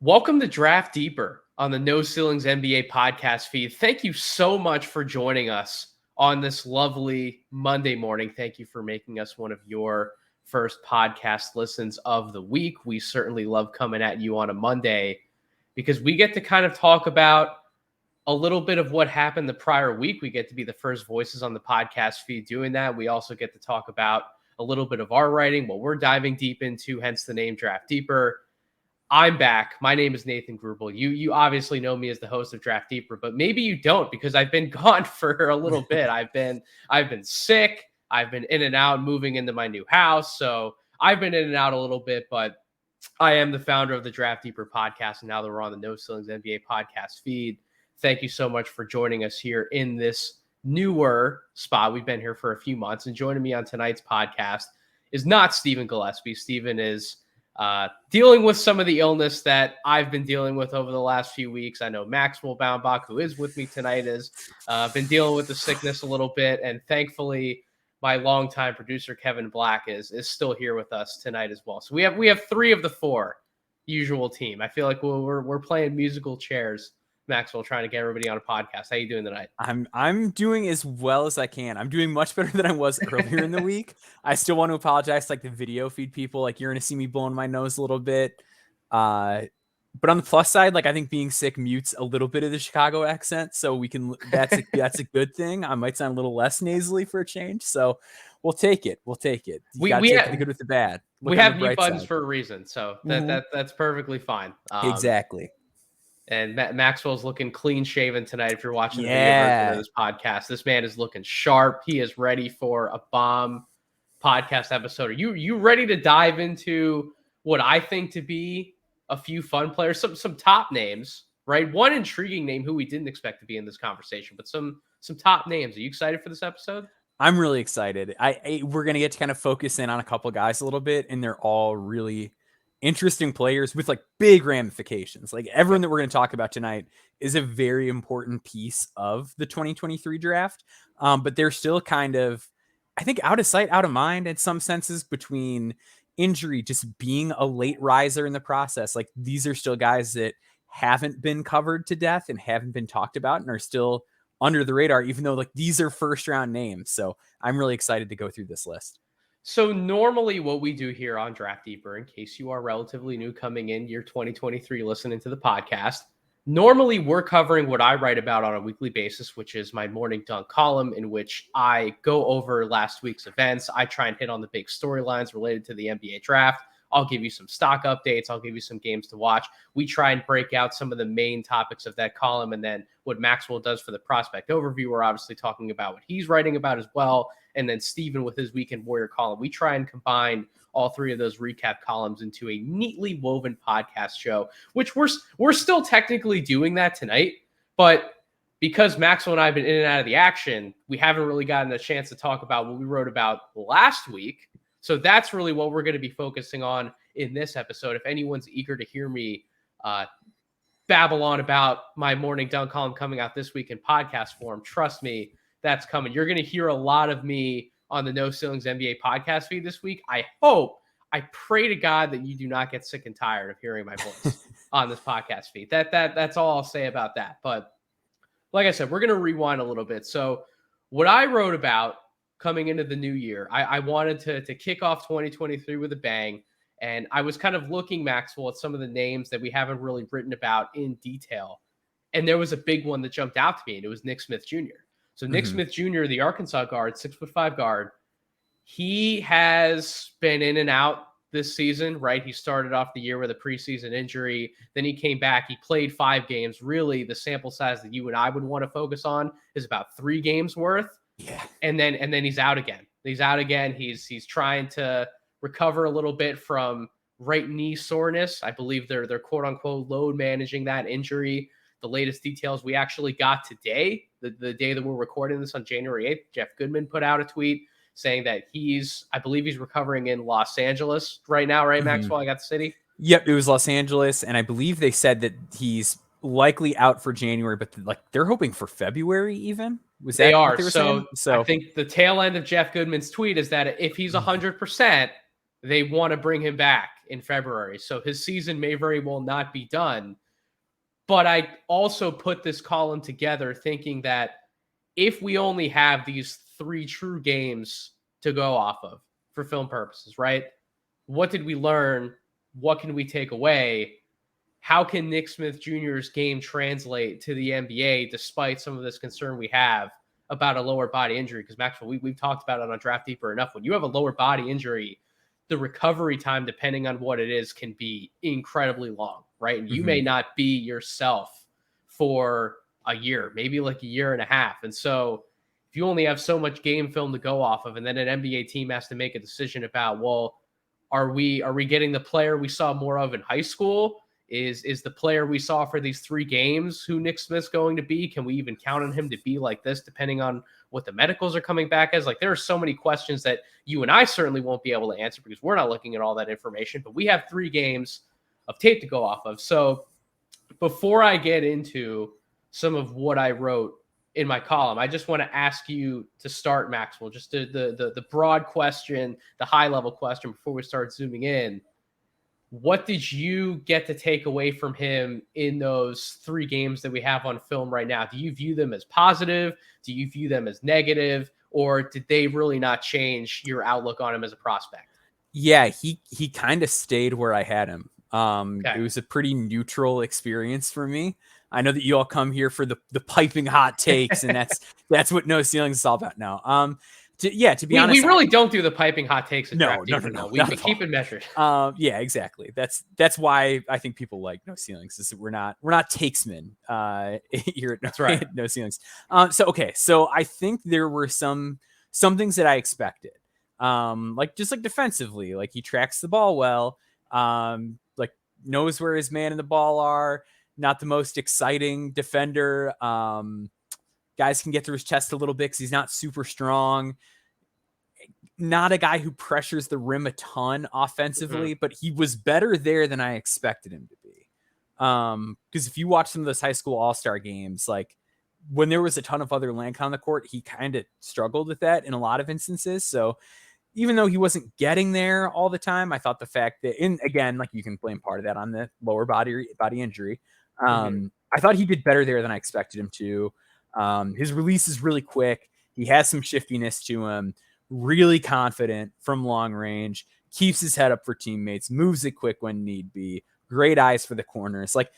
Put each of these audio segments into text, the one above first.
Welcome to Draft Deeper on the No Ceilings NBA podcast feed. Thank you so much for joining us on this lovely Monday morning. Thank you for making us one of your first podcast listens of the week. We certainly love coming at you on a Monday because we get to kind of talk about a little bit of what happened the prior week. We get to be the first voices on the podcast feed doing that. We also get to talk about a little bit of our writing, what we're diving deep into, hence the name Draft Deeper. I'm back. My name is Nathan Grubel. You obviously know me as the host of Draft Deeper, but maybe you don't because I've been gone for a little bit. I've been sick. I've been in and out, moving into my new house. So I've been in and out a little bit, but I am the founder of the Draft Deeper podcast, and now that we're on the No Ceilings NBA podcast feed, thank you so much for joining us here in this newer spot. We've been here for a few months, and joining me on tonight's podcast is not Stephen Gillespie. Stephen is dealing with some of the illness that I've been dealing with over the last few weeks. I know Maxwell Baumbach, who is with me tonight, has been dealing with the sickness a little bit, and thankfully, my longtime producer Kevin Black is still here with us tonight as well. So we have three of the four usual team. I feel like we're playing musical chairs. Maxwell, trying to get everybody on a podcast. How you doing tonight? I'm doing as well as I can. I'm doing much better than I was earlier in the week. I still want to apologize to like the video feed people. Like you're going to see me blowing my nose a little bit. But on the plus side, like I think being sick mutes a little bit of the Chicago accent. So we can, that's a good thing. I might sound a little less nasally for a change. So we'll take it. We'll take it. You got to take the good with the bad. We have mute buttons for a reason. So that's perfectly fine. Exactly. And Maxwell's looking clean shaven tonight. If you're watching the video version of this podcast, this man is looking sharp. He is ready for a bomb podcast episode. Are you ready to dive into what I think to be a few fun players, some top names, right? One intriguing name who we didn't expect to be in this conversation, but some top names. Are you excited for this episode? I'm really excited. We're gonna get to kind of focus in on a couple guys a little bit, and they're all really interesting players with like big ramifications. Like everyone that we're going to talk about tonight is a very important piece of the 2023 draft. But they're still kind of, I think, out of sight, out of mind in some senses between injury, just being a late riser in the process. Like these are still guys that haven't been covered to death and haven't been talked about and are still under the radar, even though like these are first round names. So I'm really excited to go through this list. So normally what we do here on Draft Deeper, in case you are relatively new coming in year 2023 listening to the podcast, normally we're covering what I write about on a weekly basis, which is my morning dunk column in which I go over last week's events. I try and hit on the big storylines related to the NBA draft. I'll give you some stock updates. I'll give you some games to watch. We try and break out some of the main topics of that column. And then what Maxwell does for the prospect overview, we're obviously talking about what he's writing about as well. And then Steven with his Weekend Warrior column. We try and combine all three of those recap columns into a neatly woven podcast show, which we're still technically doing that tonight. But because Maxwell and I have been in and out of the action, we haven't really gotten a chance to talk about what we wrote about last week. So that's really what we're going to be focusing on in this episode. If anyone's eager to hear me babble on about my morning dunk column coming out this week in podcast form, trust me, that's coming. You're going to hear a lot of me on the No Ceilings NBA podcast feed this week. I pray to God that you do not get sick and tired of hearing my voice on this podcast feed. That's all I'll say about that. But like I said, we're going to rewind a little bit. So what I wrote about coming into the new year, I wanted to kick off 2023 with a bang. And I was kind of looking, Maxwell, at some of the names that we haven't really written about in detail. And there was a big one that jumped out to me, and it was Nick Smith Jr. So Nick Smith Jr., the Arkansas guard, 6'5" guard, he has been in and out this season, right? He started off the year with a preseason injury. Then he came back. He played 5 games. Really, the sample size that you and I would want to focus on is about 3 games worth. Yeah. And then he's out again. He's trying to recover a little bit from right knee soreness. I believe they're quote unquote load managing that injury. The latest details we actually got today, the day that we're recording this on January 8th, Jeff Goodman put out a tweet saying that I believe he's recovering in Los Angeles right now, right, Maxwell? I got the city? Yep, it was Los Angeles, and I believe they said that he's likely out for January, but like they're hoping for February even? Was that they are. What they were saying? So I think the tail end of Jeff Goodman's tweet is that if he's 100%, they want to bring him back in February. So his season may very well not be done. But I also put this column together thinking that if we only have these 3 true games to go off of for film purposes, right? What did we learn? What can we take away? How can Nick Smith Jr.'s game translate to the NBA despite some of this concern we have about a lower body injury? Because Maxwell, we've talked about it on Draft Deeper enough. When you have a lower body injury, the recovery time, depending on what it is, can be incredibly long, right? And you may not be yourself for a year, maybe like a year and a half. And so if you only have so much game film to go off of, and then an NBA team has to make a decision about, well, are we getting the player we saw more of in high school? Is the player we saw for these 3 games who Nick Smith's going to be? Can we even count on him to be like this, depending on what the medicals are coming back as? Like, there are so many questions that you and I certainly won't be able to answer because we're not looking at all that information, but we have 3 games of tape to go off of. So before I get into some of what I wrote in my column, I just want to ask you to start, Maxwell, just the broad question, the high level question before we start zooming in. What did you get to take away from him in those 3 games that we have on film right now? Do you view them as positive? Do you view them as negative? Or did they really not change your outlook on him as a prospect? Yeah, he kind of stayed where I had him. Okay. It was a pretty neutral experience for me. I know that you all come here for the piping hot takes, and that's what No Ceilings is all about now. To be honest, we really don't do the piping hot takes. No. We keep it measured. Yeah, exactly. That's why I think people like No Ceilings, is that we're not takesmen here at That's right. No Ceilings. So I think there were some things that I expected. Like defensively, like he tracks the ball well, like knows where his man and the ball are. Not the most exciting defender. Guys can get through his chest a little bit because he's not super strong. Not a guy who pressures the rim a ton offensively, but he was better there than I expected him to be. Because if you watch some of those high school all-star games, like when there was a ton of other length on the court, he kind of struggled with that in a lot of instances. So even though he wasn't getting there all the time, I thought the fact that, again, like you can blame part of that on the lower body injury. I thought he did better there than I expected him to. His release is really quick. He has some shiftiness to him, really confident from long range, keeps his head up for teammates, moves it quick when need be, great eyes for the corners. Like,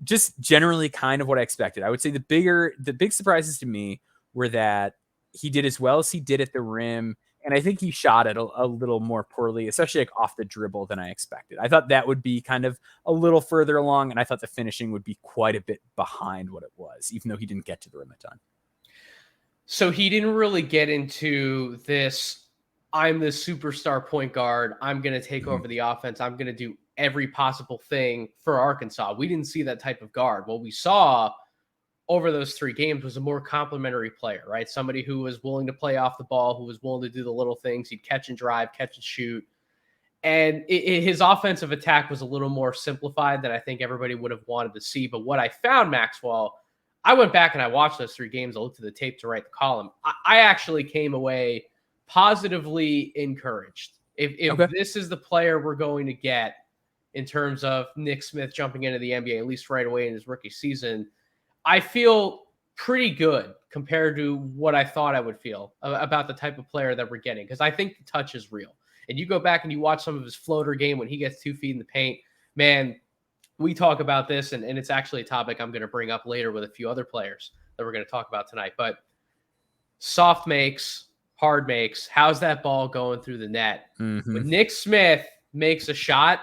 just generally kind of what I expected. I would say the big surprises to me were that he did as well as he did at the rim. And I think he shot it a little more poorly, especially like off the dribble, than I expected. I thought that would be kind of a little further along, and I thought the finishing would be quite a bit behind what it was, even though he didn't get to the rim a ton. So he didn't really get into this, I'm the superstar point guard, I'm going to take over the offense, I'm going to do every possible thing for Arkansas. We didn't see that type of guard. What we saw over those 3 games was a more complimentary player, right? Somebody who was willing to play off the ball, who was willing to do the little things. He'd catch and drive, catch and shoot. And his offensive attack was a little more simplified than I think everybody would have wanted to see. But what I found, Maxwell, I went back and I watched those 3 games. I looked at the tape to write the column. I actually came away positively encouraged. If this is the player we're going to get in terms of Nick Smith jumping into the NBA, at least right away in his rookie season, I feel pretty good compared to what I thought I would feel about the type of player that we're getting, because I think the touch is real. And you go back and you watch some of his floater game when he gets 2 feet in the paint, man, we talk about this, and it's actually a topic I'm going to bring up later with a few other players that we're going to talk about tonight. But soft makes, hard makes, how's that ball going through the net? When Nick Smith makes a shot,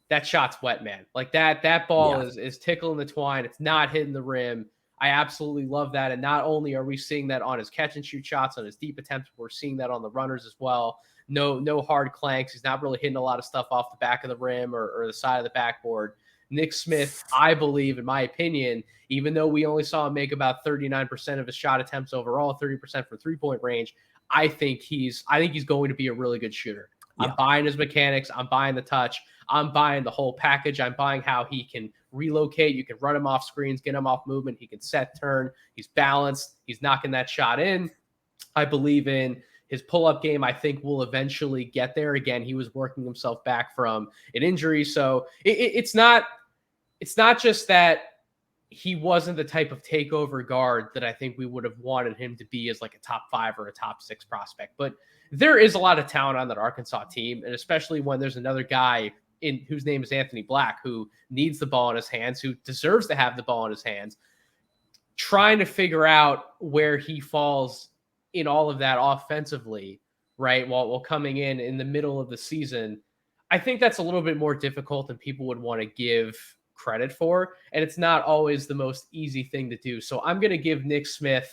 that shot's wet, man. Like that ball is tickling the twine. It's not hitting the rim. I absolutely love that. And not only are we seeing that on his catch and shoot shots, on his deep attempts, we're seeing that on the runners as well. No hard clanks. He's not really hitting a lot of stuff off the back of the rim or the side of the backboard. Nick Smith, I believe, in my opinion, even though we only saw him make about 39% of his shot attempts overall, 30% for 3-point range, I think he's going to be a really good shooter. Yeah. I'm buying his mechanics. I'm buying the touch. I'm buying the whole package. I'm buying how he can relocate. You can run him off screens, get him off movement. He can set, turn. He's balanced. He's knocking that shot in. I believe in His pull-up game, I think, will eventually get there. Again, he was working himself back from an injury. So it's not just that he wasn't the type of takeover guard that I think we would have wanted him to be as like a top 5 or a top 6 prospect. But there is a lot of talent on that Arkansas team, and especially when there's another guy in whose name is Anthony Black, who needs the ball in his hands, who deserves to have the ball in his hands, trying to figure out where he falls in all of that offensively, right? While coming in the middle of the season, I think that's a little bit more difficult than people would want to give credit for. And it's not always the most easy thing to do. So I'm going to give Nick Smith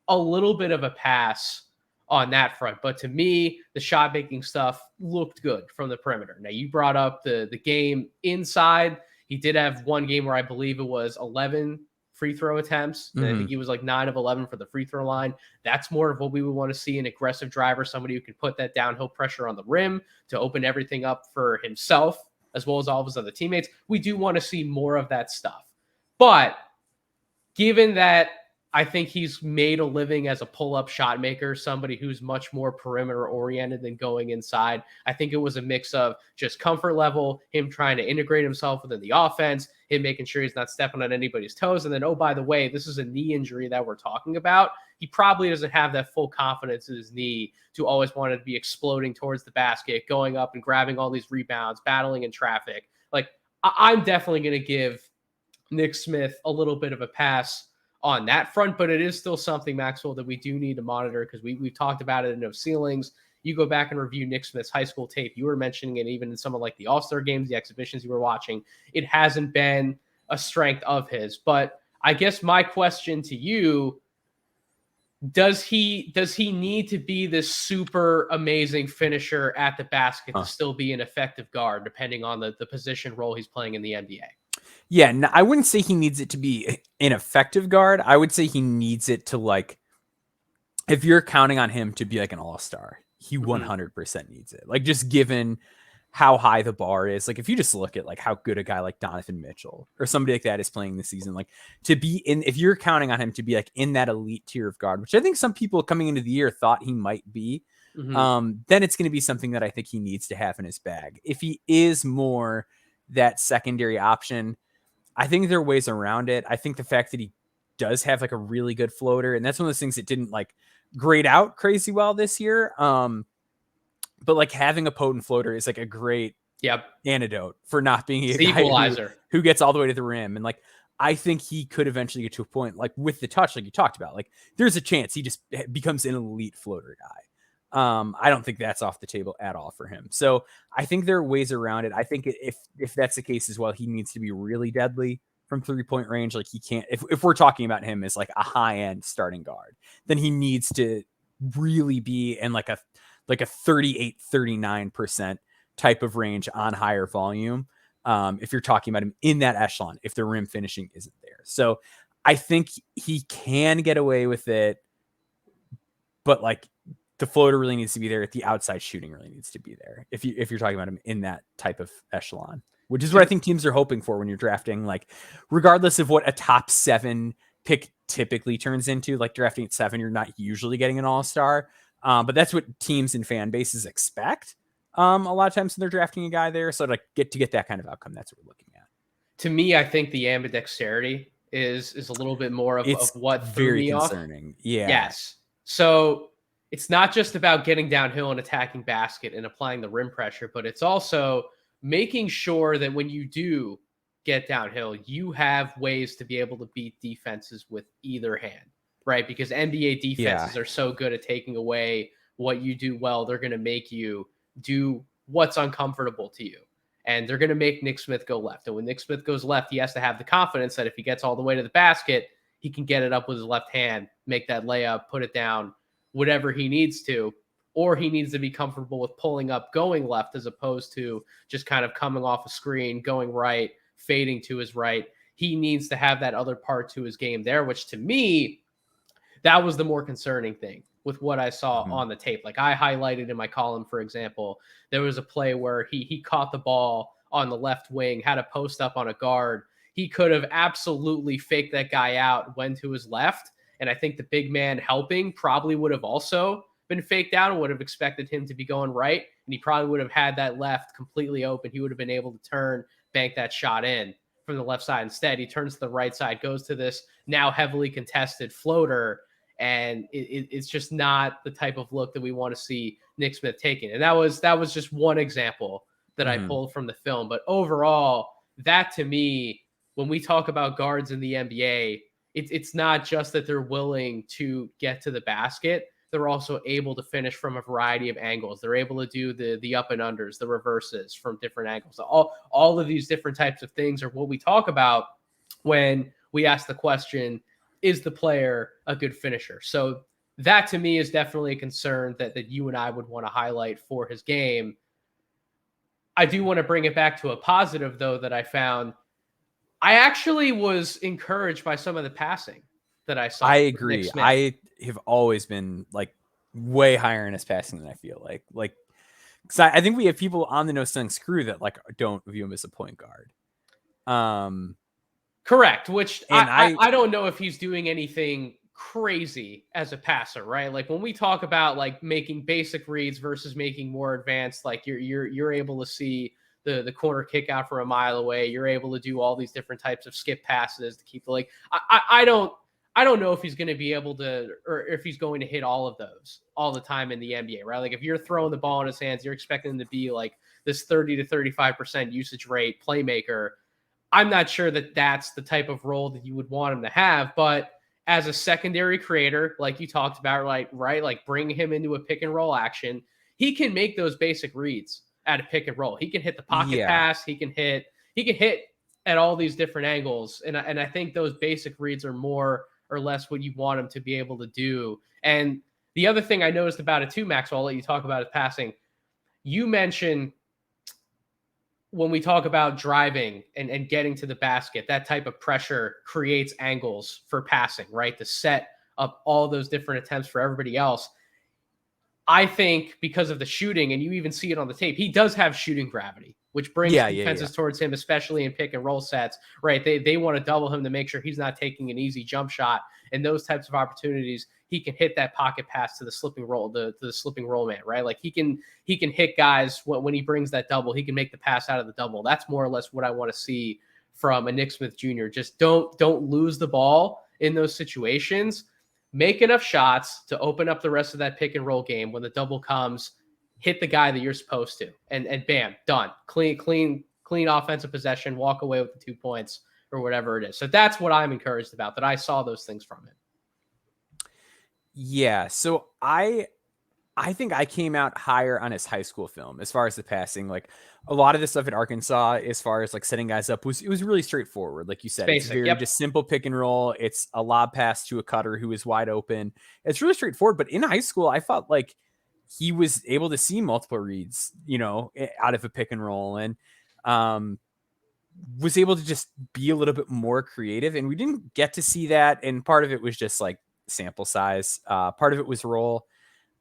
a little bit of a pass on that front. But to me, the shot making stuff looked good from the perimeter. Now, you brought up the game inside. He did have one game where I believe it was 11 free throw attempts. And I think he was like 9 of 11 for the free throw line. That's more of what we would want to see, an aggressive driver, somebody who can put that downhill pressure on the rim to open everything up for himself, as well as all of his other teammates. We do want to see more of that stuff. But given that I think he's made a living as a pull-up shot maker, somebody who's much more perimeter oriented than going inside. I think it was a mix of just comfort level, him trying to integrate himself within the offense, him making sure he's not stepping on anybody's toes. And then, oh, by the way, this is a knee injury that we're talking about. He probably doesn't have that full confidence in his knee to always want to be exploding towards the basket, going up and grabbing all these rebounds, battling in traffic. Like, I'm definitely going to give Nick Smith a little bit of a pass on that front, but it is still something, Maxwell, that we do need to monitor, because we've talked about it in No Ceilings. You go back and review Nick Smith's high school tape. You were mentioning it even in some of like the All-Star games, the exhibitions you were watching. It hasn't been a strength of his. But I guess my question to you, does he need to be this super amazing finisher at the basket to still be an effective guard, depending on the position role he's playing in the NBA? Yeah, no, I wouldn't say he needs it to be an effective guard. I would say he needs it to, like, if you're counting on him to be like an all-star, he 100% needs it. Like, just given how high the bar is, like if you just look at like how good a guy like Donovan Mitchell or somebody like that is playing this season, like to be in, if you're counting on him to be like in that elite tier of guard, which I think some people coming into the year thought he might be, then it's going to be something that I think he needs to have in his bag. If he is more that secondary option, I think there are ways around it. I think the fact that he does have like a really good floater, and that's one of those things that didn't like grade out crazy well this year. But like having a potent floater is like a great antidote for not being a guy equalizer who gets all the way to the rim. And like, I think he could eventually get to a point like with the touch, like you talked about, like there's a chance he just becomes an elite floater guy. I don't think that's off the table at all for him. So I think there are ways around it. I think if that's the case as well, he needs to be really deadly from 3-point range. Like he can't, if we're talking about him as like a high end starting guard, then he needs to really be in like a 38-39% type of range on higher volume. If you're talking about him in that echelon, if the rim finishing isn't there. So I think he can get away with it, but like the floater really needs to be there. The outside shooting really needs to be there. If you're talking about him in that type of echelon, which is what I think teams are hoping for when you're drafting, like regardless of what a top 7 pick typically turns into, like drafting at 7, you're not usually getting an all-star. But that's what teams and fan bases expect a lot of times when they're drafting a guy there. So to get that kind of outcome, that's what we're looking at. To me, I think the ambidexterity is a little bit more of what threw me concerning. Off. Yeah. Yes. So it's not just about getting downhill and attacking basket and applying the rim pressure, but it's also making sure that when you do get downhill, you have ways to be able to beat defenses with either hand, right? Because NBA defenses are so good at taking away what you do well. They're going to make you do what's uncomfortable to you. And they're going to make Nick Smith go left. And when Nick Smith goes left, he has to have the confidence that if he gets all the way to the basket, he can get it up with his left hand, make that layup, put it down, whatever he needs to. Or he needs to be comfortable with pulling up, going left, as opposed to just kind of coming off a screen, going right, fading to his right. He needs to have that other part to his game there, which to me, that was the more concerning thing with what I saw on the tape. Like I highlighted in my column, for example, there was a play where he caught the ball on the left wing, had a post up on a guard. He could have absolutely faked that guy out, went to his left. And I think the big man helping probably would have also been faked out and would have expected him to be going right. And he probably would have had that left completely open. He would have been able to turn, bank that shot in from the left side. Instead, he turns to the right side, goes to this now heavily contested floater. And it's just not the type of look that we want to see Nick Smith taking. And that was just one example that I pulled from the film. But overall, that to me, when we talk about guards in the NBA, it's not just that they're willing to get to the basket. They're also able to finish from a variety of angles. They're able to do the up and unders, the reverses from different angles. All of these different types of things are what we talk about when we ask the question, is the player a good finisher? So that to me is definitely a concern that you and I would want to highlight for his game. I do want to bring it back to a positive, though, that I found. I actually was encouraged by some of the passing that I saw. I agree. I have always been like way higher in his passing than I feel like. Because I think we have people on the No Selling Screw that like don't view him as a point guard. Correct. Which I don't know if he's doing anything crazy as a passer, right? Like when we talk about like making basic reads versus making more advanced, like you're able to see the corner kick out from a mile away. You're able to do all these different types of skip passes to keep the like. I don't know if he's going to be able to, or if he's going to hit all of those all the time in the NBA, right? Like if you're throwing the ball in his hands, you're expecting him to be like this 30 to 35% usage rate playmaker. I'm not sure that that's the type of role that you would want him to have, but as a secondary creator, like you talked about, right? Like bring him into a pick and roll action. He can make those basic reads at a pick and roll. He can hit the pocket pass. He can hit at all these different angles. And I think those basic reads are more or less what you want him to be able to do. And the other thing I noticed about it too, Maxwell, I'll let you talk about his passing. You mentioned when we talk about driving and getting to the basket, that type of pressure creates angles for passing, right? To set up all those different attempts for everybody else. I think because of the shooting, and you even see it on the tape, he does have shooting gravity, which brings defenses towards him, especially in pick and roll sets, right? They want to double him to make sure he's not taking an easy jump shot. And those types of opportunities, he can hit that pocket pass to the slipping roll, the slipping roll man, right? Like he can hit guys when he brings that double, he can make the pass out of the double. That's more or less what I want to see from a Nick Smith Jr. Just don't lose the ball in those situations. Make enough shots to open up the rest of that pick and roll game. When the double comes, hit the guy that you're supposed to, and bam, done. Clean offensive possession, walk away with the 2 points or whatever it is. So that's what I'm encouraged about, that I saw those things from him. Yeah. So I think I came out higher on his high school film as far as the passing. Like a lot of the stuff at Arkansas, as far as like setting guys up, it was really straightforward. Like you said, it's very just simple pick and roll. It's a lob pass to a cutter who is wide open. It's really straightforward. But in high school, I felt like he was able to see multiple reads, out of a pick and roll, and was able to just be a little bit more creative. And we didn't get to see that. And part of it was just like sample size. Part of it was role.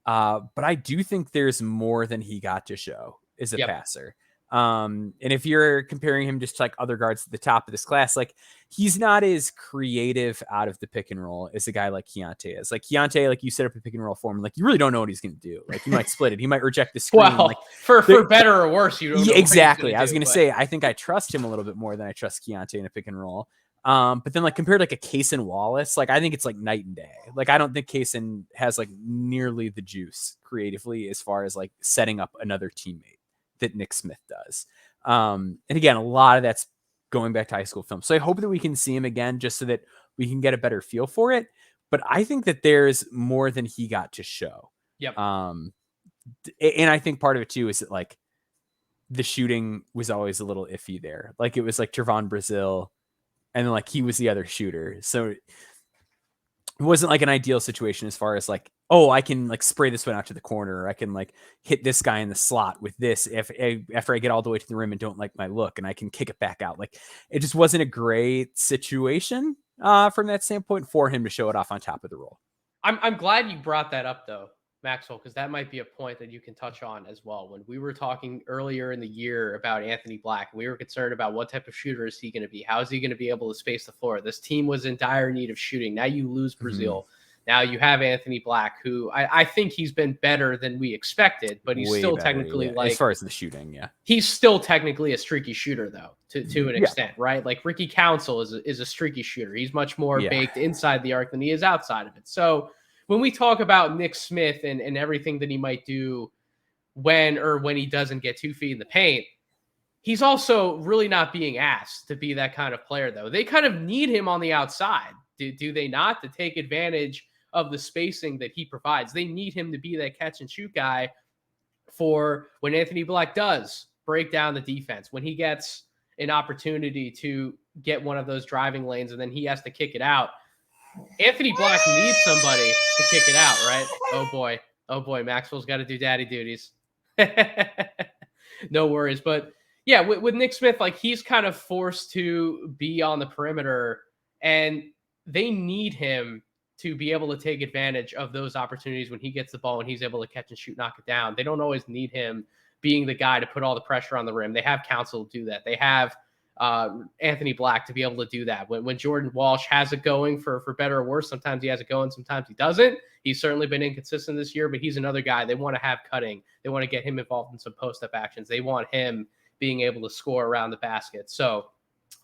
But I do think there's more than he got to show as a passer. And if you're comparing him just to like other guards at the top of this class, like he's not as creative out of the pick and roll as a guy like Keontae is. Like Keontae, like you set up a pick and roll for him, like you really don't know what he's going to do. Like he might split it. He might reject the screen. Well, like for better or worse, you don't know exactly. I was going to say, I think I trust him a little bit more than I trust Keontae in a pick and roll. But then like compared to like a Kaysen Wallace, like I think it's like night and day. Like I don't think Kaysen has like nearly the juice creatively as far as like setting up another teammate that Nick Smith does. And again, a lot of that's going back to high school film. So I hope that we can see him again just so that we can get a better feel for it. But I think that there's more than he got to show. Yep. And I think part of it too is that like the shooting was always a little iffy there. Like it was like Trevon Brazile, and then like he was the other shooter. So it wasn't like an ideal situation as far as like, oh, I can like spray this one out to the corner, or I can like hit this guy in the slot with this after I get all the way to the rim and don't like my look, and I can kick it back out. Like it just wasn't a great situation from that standpoint for him to show it off on top of the roll. I'm glad you brought that up though, Maxwell, because that might be a point that you can touch on as well. When we were talking earlier in the year about Anthony Black, we were concerned about what type of shooter is he going to be? How is he going to be able to space the floor? This team was in dire need of shooting. Now you lose Brazile. Now you have Anthony Black, who I think he's been better than we expected, but he's Way still better, technically yeah. As far as the shooting, yeah. He's still technically a streaky shooter, though, to an Yeah. extent, right? Like Ricky Council is a streaky shooter. He's much more Yeah. baked inside the arc than he is outside of it. So when we talk about Nick Smith and everything that he might do when he doesn't get 2 feet in the paint, he's also really not being asked to be that kind of player, though. They kind of need him on the outside, do they not, to take advantage of the spacing that he provides. They need him to be that catch and shoot guy for when Anthony Black does break down the defense, when he gets an opportunity to get one of those driving lanes and then he has to kick it out. Anthony Black needs somebody to kick it out, right? Oh boy, Maxwell's got to do daddy duties. No worries. But yeah, with Nick Smith, like, he's kind of forced to be on the perimeter, and they need him to be able to take advantage of those opportunities when he gets the ball and he's able to catch and shoot, knock it down. They don't always need him being the guy to put all the pressure on the rim. They have Council to do that. They have Anthony Black to be able to do that. When Jordan Walsh has it going, for better or worse, sometimes he has it going, sometimes he doesn't. He's certainly been inconsistent this year, but he's another guy they want to have cutting. They want to get him involved in some post-up actions. They want him being able to score around the basket. So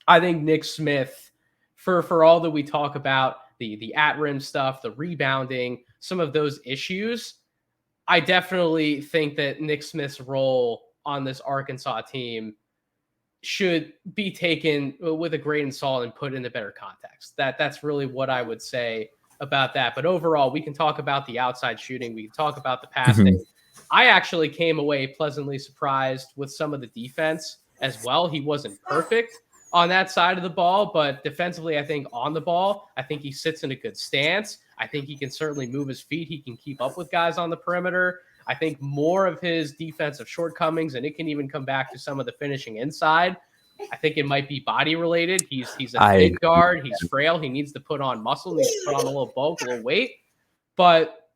I think Nick Smith, for all that we talk about, the at-rim stuff, the rebounding, some of those issues, I definitely think that Nick Smith's role on this Arkansas team should be taken with a grain of salt and put in a better context. That's really what I would say about that. But overall, we can talk about the outside shooting. We can talk about the passing. Mm-hmm. I actually came away pleasantly surprised with some of the defense as well. He wasn't perfect on that side of the ball, but defensively, I think on the ball, I think he sits in a good stance. I think he can certainly move his feet. He can keep up with guys on the perimeter. I think more of his defensive shortcomings, and it can even come back to some of the finishing inside, I think it might be body related. He's a big guard. He's frail. He needs to put on muscle. He needs to put on a little bulk, a little weight. But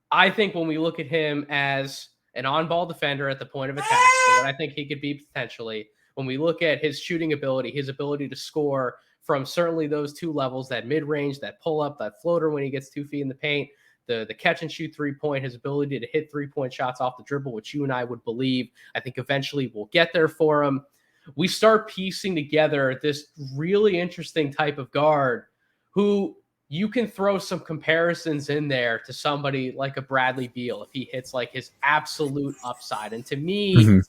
I think when we look at him as an on-ball defender at the point of attack, and what I think he could be potentially, when we look at his shooting ability, his ability to score from certainly those two levels, that mid-range, that pull-up, that floater when he gets 2 feet in the paint, the catch and shoot three-point, his ability to hit three-point shots off the dribble, which you and I would believe, I think eventually will get there for him. We start piecing together this really interesting type of guard who you can throw some comparisons in there to somebody like a Bradley Beal if he hits like his absolute upside. And to me,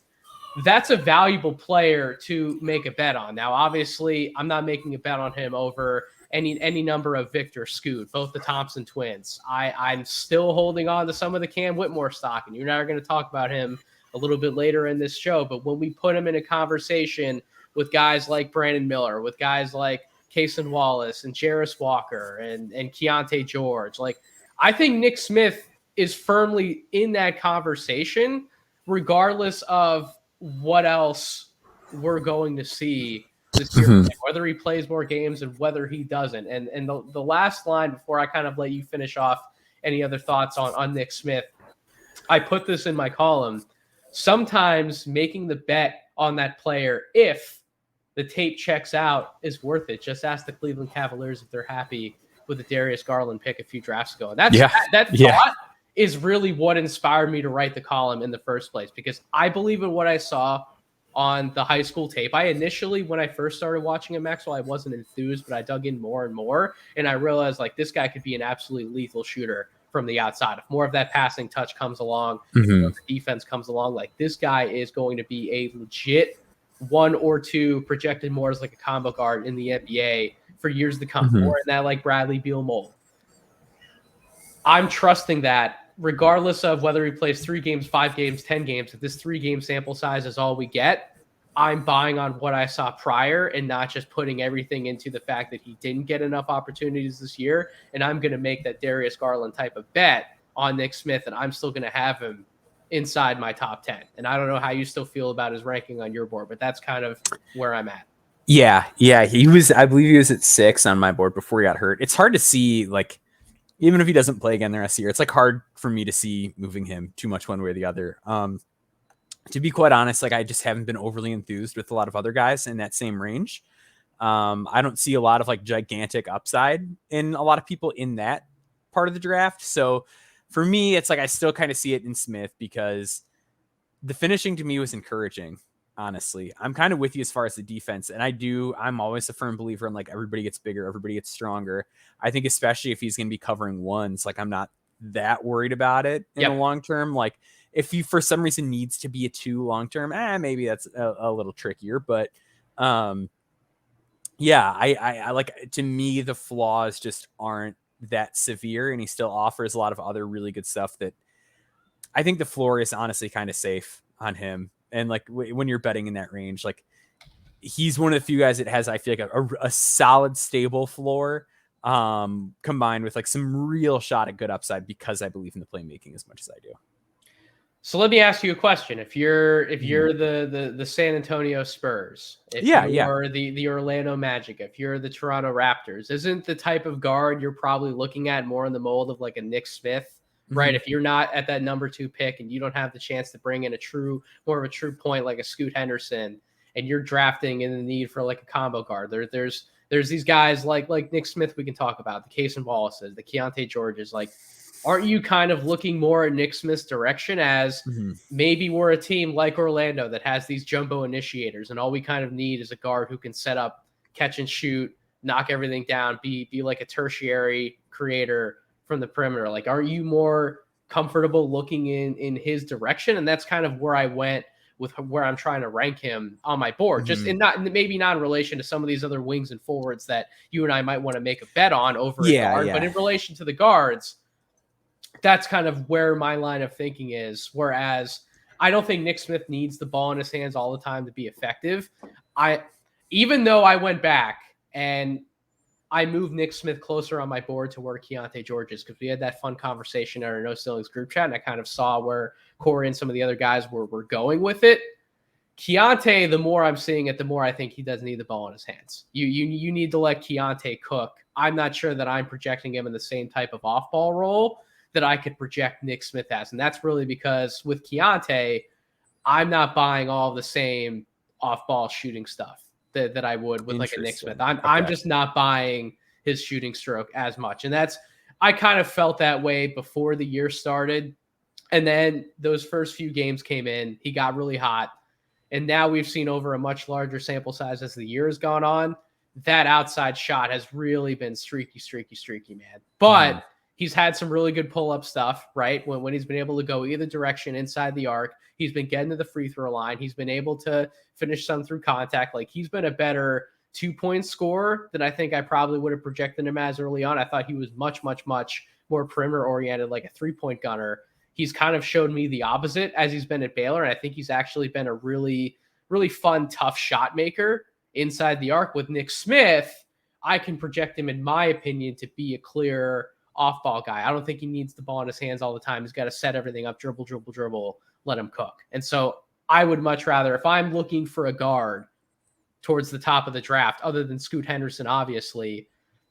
that's a valuable player to make a bet on. Now, obviously, I'm not making a bet on him over any number of Victor Scoot, both the Thompson twins. I'm still holding on to some of the Cam Whitmore stock, and you're not going to talk about him a little bit later in this show. But when we put him in a conversation with guys like Brandon Miller, with guys like Cason Wallace and Jarris Walker and Keontae George, like, I think Nick Smith is firmly in that conversation, regardless of what else we're going to see this year, whether he plays more games and whether he doesn't. And the last line before I kind of let you finish off any other thoughts on Nick Smith, I put this in my column. Sometimes making the bet on that player, if the tape checks out, is worth it. Just ask the Cleveland Cavaliers if they're happy with the Darius Garland pick a few drafts ago. And that thought is really what inspired me to write the column in the first place, because I believe in what I saw on the high school tape. I initially, when I first started watching him, Maxwell, I wasn't enthused, but I dug in more and more, and I realized, like, this guy could be an absolutely lethal shooter from the outside. If more of that passing touch comes along, the defense comes along, like, this guy is going to be a legit 1 or 2, projected more as like a combo guard in the NBA for years to come, more in that like Bradley Beal mold. I'm trusting that regardless of whether he plays 3 games, 5 games, 10 games, if this 3-game sample size is all we get, I'm buying on what I saw prior and not just putting everything into the fact that he didn't get enough opportunities this year. And I'm going to make that Darius Garland type of bet on Nick Smith, and I'm still going to have him inside my top 10. And I don't know how you still feel about his ranking on your board, but that's kind of where I'm at. Yeah. I believe he was at 6 on my board before he got hurt. It's hard to see, like, even if he doesn't play again the rest of the year, it's like hard for me to see moving him too much one way or the other. To be quite honest, like, I just haven't been overly enthused with a lot of other guys in that same range. I don't see a lot of like gigantic upside in a lot of people in that part of the draft. So for me, it's like I still kind of see it in Smith because the finishing to me was encouraging. Honestly, I'm kind of with you as far as the defense. And I'm always a firm believer in like everybody gets bigger, everybody gets stronger. I think especially if he's going to be covering ones, like I'm not that worried about it in the long term. Like if he for some reason needs to be a 2 long term, maybe that's a little trickier. But yeah, I like, to me, the flaws just aren't that severe, and he still offers a lot of other really good stuff that I think the floor is honestly kind of safe on him. And like when you're betting in that range, like he's one of the few guys that has, I feel like a solid, stable floor, combined with like some real shot at good upside because I believe in the playmaking as much as I do. So let me ask you a question. If you're the San Antonio Spurs, if you're the Orlando Magic, if you're the Toronto Raptors, isn't the type of guard you're probably looking at more in the mold of like a Nick Smith? Right. If you're not at that number 2 pick and you don't have the chance to bring in more of a true point like a Scoot Henderson, and you're drafting in the need for like a combo guard, there's these guys like Nick Smith we can talk about, the Cason Wallaces, the Keontae Georges. Like, aren't you kind of looking more at Nick Smith's direction as maybe we're a team like Orlando that has these jumbo initiators, and all we kind of need is a guard who can set up, catch and shoot, knock everything down, be like a tertiary creator from the perimeter? Like, are you more comfortable looking in his direction? And that's kind of where I went with where I'm trying to rank him on my board, just maybe not in relation to some of these other wings and forwards that you and I might want to make a bet on over a guard, but in relation to the guards, that's kind of where my line of thinking is. Whereas I don't think Nick Smith needs the ball in his hands all the time to be effective. Even though I went back and I moved Nick Smith closer on my board to where Keontae George is, because we had that fun conversation in our No Ceilings group chat, and I kind of saw where Corey and some of the other guys were going with it. Keontae, the more I'm seeing it, the more I think he does need the ball in his hands. You need to let Keontae cook. I'm not sure that I'm projecting him in the same type of off-ball role that I could project Nick Smith as. And that's really because with Keontae, I'm not buying all the same off-ball shooting stuff that I would with like a Nick Smith. I'm just not buying his shooting stroke as much. And I kind of felt that way before the year started. And then those first few games came in, he got really hot. And now we've seen over a much larger sample size as the year has gone on, that outside shot has really been streaky, man. But he's had some really good pull-up stuff, right? When he's been able to go either direction inside the arc, he's been getting to the free throw line. He's been able to finish some through contact. Like, he's been a better 2-point scorer than I think I probably would have projected him as early on. I thought he was much more perimeter oriented, like a 3-point gunner. He's kind of showed me the opposite as he's been at Baylor. And I think he's actually been a really, really fun, tough shot maker inside the arc. With Nick Smith, I can project him, in my opinion, to be a clear off-ball guy. I don't think he needs the ball in his hands all the time. He's got to set everything up, dribble, let him cook. And so I would much rather, if I'm looking for a guard towards the top of the draft, other than Scoot Henderson, obviously,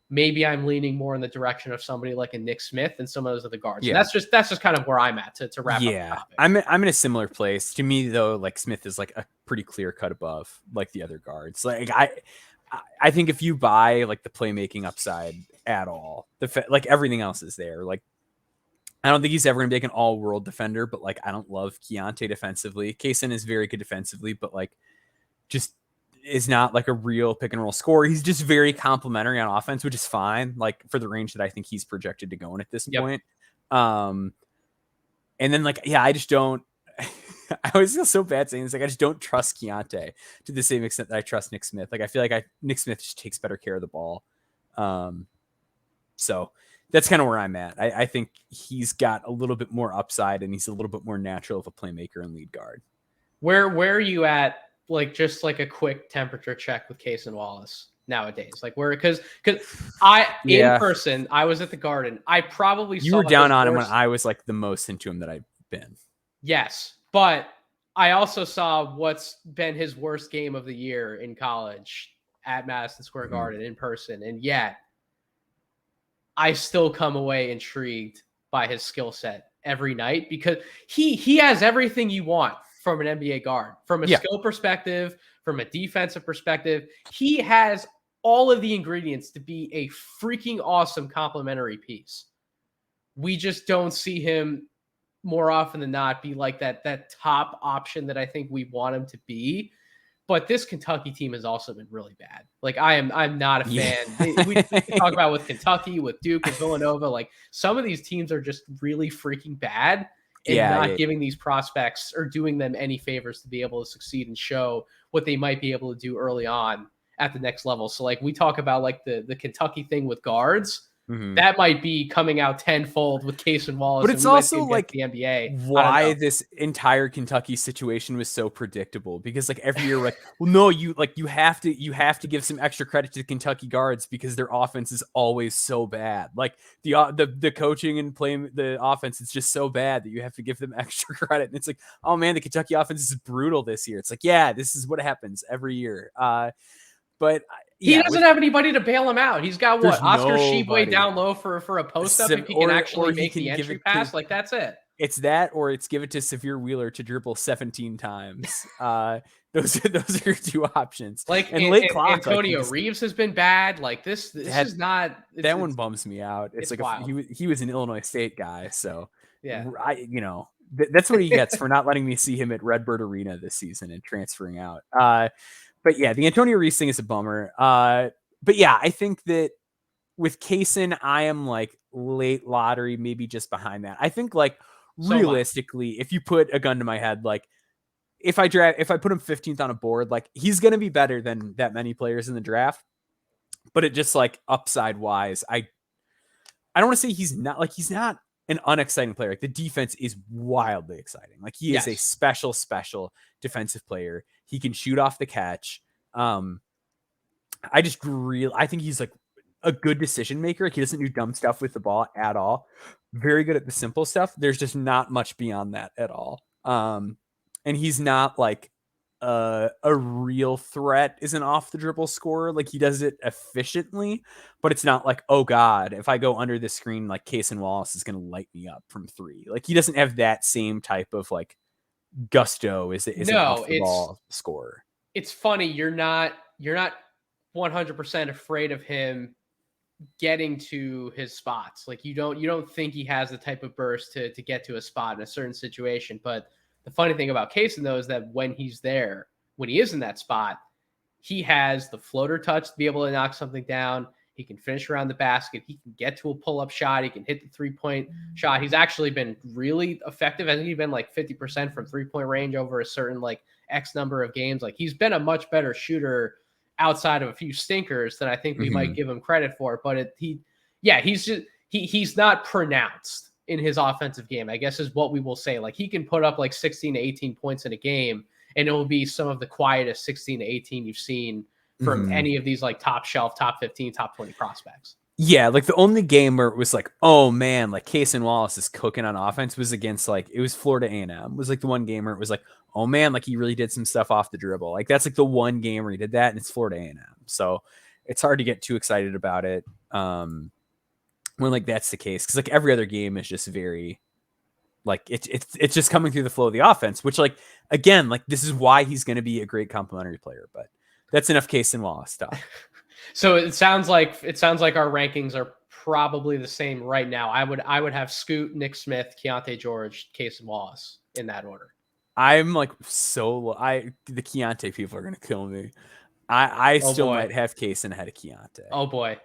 maybe I'm leaning more in the direction of somebody like a Nick Smith and some of those other guards. Yeah. So that's just kind of where I'm at to wrap up the topic. I'm in a similar place. To me, though, like, Smith is like a pretty clear cut above like the other guards. Like, I think if you buy like the playmaking upside at all, like everything else is there. Like, I don't think he's ever going to be like an all-world defender, but like, I don't love Keontae defensively. Cason is very good defensively, but like, just is not like a real pick and roll scorer. He's just very complimentary on offense, which is fine, like for the range that I think he's projected to go in at this point. And then like, yeah, I just don't, I always feel so bad saying this. Like, I just don't trust Keontae to the same extent that I trust Nick Smith. Like, I feel like Nick Smith just takes better care of the ball. So that's kind of where I'm at. I think he's got a little bit more upside, and he's a little bit more natural of a playmaker and lead guard. Where are you at? Like, just like a quick temperature check with Cason Wallace nowadays. Like, because in person, I was at the Garden. I probably you were down on him when I was like the most into him that I've been. Yes, but I also saw what's been his worst game of the year in college at Madison Square Garden in person, and yet I still come away intrigued by his skill set every night, because he has everything you want from an NBA guard, from a skill perspective, from a defensive perspective. He has all of the ingredients to be a freaking awesome complementary piece. we just don't see him more often than not be like that top option that I think we want him to be. But this Kentucky team has also been really bad. Like I'm not a fan. We talk about with Kentucky, with Duke, with Villanova. Like some of these teams are just really freaking bad and not giving these prospects or doing them any favors to be able to succeed and show what they might be able to do early on at the next level. So like we talk about like the Kentucky thing with guards. Mm-hmm. That might be coming out tenfold with Case and Wallace. But it's also like the NBA. Why this entire Kentucky situation was so predictable, because like every year, like, well, no, you have to give some extra credit to the Kentucky guards because their offense is always so bad. Like the coaching and playing the offense, it's just so bad that you have to give them extra credit. And it's like, oh man, the Kentucky offense is brutal this year. It's like, yeah, this is what happens every year. But he doesn't have anybody to bail him out. He's got what? Oscar Tshiebwe down low for a post up if he can actually make the entry pass. Like that's it. It's that, or it's give it to Severe Wheeler to dribble 17 times. Those are your two options. Like and late clock, Antonio Reeves has been bad. Like this is not. That one bums me out. It's like he was an Illinois State guy, so yeah, that's what he gets for not letting me see him at Redbird Arena this season and transferring out. But yeah, the Antonio Reeves thing is a bummer. But yeah, I think that with Kaysen, I am like late lottery, maybe just behind that. I think like realistically, if you put a gun to my head, like if I put him 15th on a board, like he's going to be better than that many players in the draft. But it just like upside wise, I don't want to say he's not an unexciting player. Like the defense is wildly exciting. Like he is a special defensive player. He can shoot off the catch. I think he's like a good decision maker. Like he doesn't do dumb stuff with the ball at all. Very good at the simple stuff. There's just not much beyond that at all. And he's not like a real threat as an off the dribble scorer. Like he does it efficiently, but it's not like, oh God, if I go under the screen, like Kaysen Wallace is going to light me up from three. Like he doesn't have that same type of like gusto is an off the ball scorer. It's funny. You're not 100% afraid of him getting to his spots. Like you don't think he has the type of burst to get to a spot in a certain situation. But the funny thing about Kaysen though is that when he is in that spot, he has the floater touch to be able to knock something down. He can finish around the basket. He can get to a pull-up shot. He can hit the 3-point shot. He's actually been really effective. I think he's been like 50% from 3-point range over a certain like X number of games. Like he's been a much better shooter outside of a few stinkers than I think we might give him credit for. But he's not pronounced in his offensive game, I guess is what we will say. Like he can put up like 16 to 18 points in a game, and it will be some of the quietest 16 to 18 you've seen from any of these like top shelf, top 15, top 20 prospects. Yeah, like the only game where it was like, oh man, like Kaysen Wallace is cooking on offense was against it was Florida A&M. It was like the one game where it was like, oh man, like he really did some stuff off the dribble. Like that's like the one game where he did that, and it's Florida A&M. So it's hard to get too excited about it when like that's the case, because like every other game is just very like it's just coming through the flow of the offense, which like again, like this is why he's going to be a great complementary player. But that's enough Kaysen Wallace stuff. So it sounds like our rankings are probably the same right now. I would have Scoot, Nick Smith, Keontae George, Kaysen Wallace in that order. I'm like the Keontae people are gonna kill me. I still might have Kaysen ahead of Keontae. Oh boy.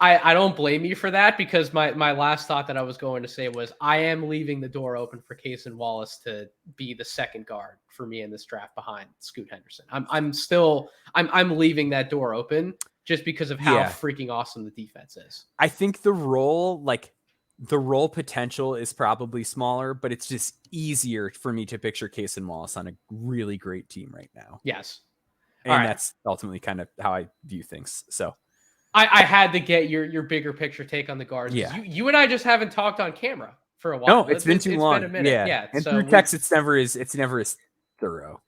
I don't blame you for that, because my last thought that I was going to say was I am leaving the door open for Kaysen Wallace to be the second guard for me in this draft behind Scoot Henderson. I'm leaving that door open just because of how freaking awesome the defense is. I think the role potential is probably smaller, but it's just easier for me to picture Kaysen Wallace on a really great team right now. Yes. And that's ultimately kind of how I view things. So I had to get your bigger picture take on the guards. Yeah. You and I just haven't talked on camera for a while. No, it's been too long. Been a minute. Yeah. And through text, it's never as thorough.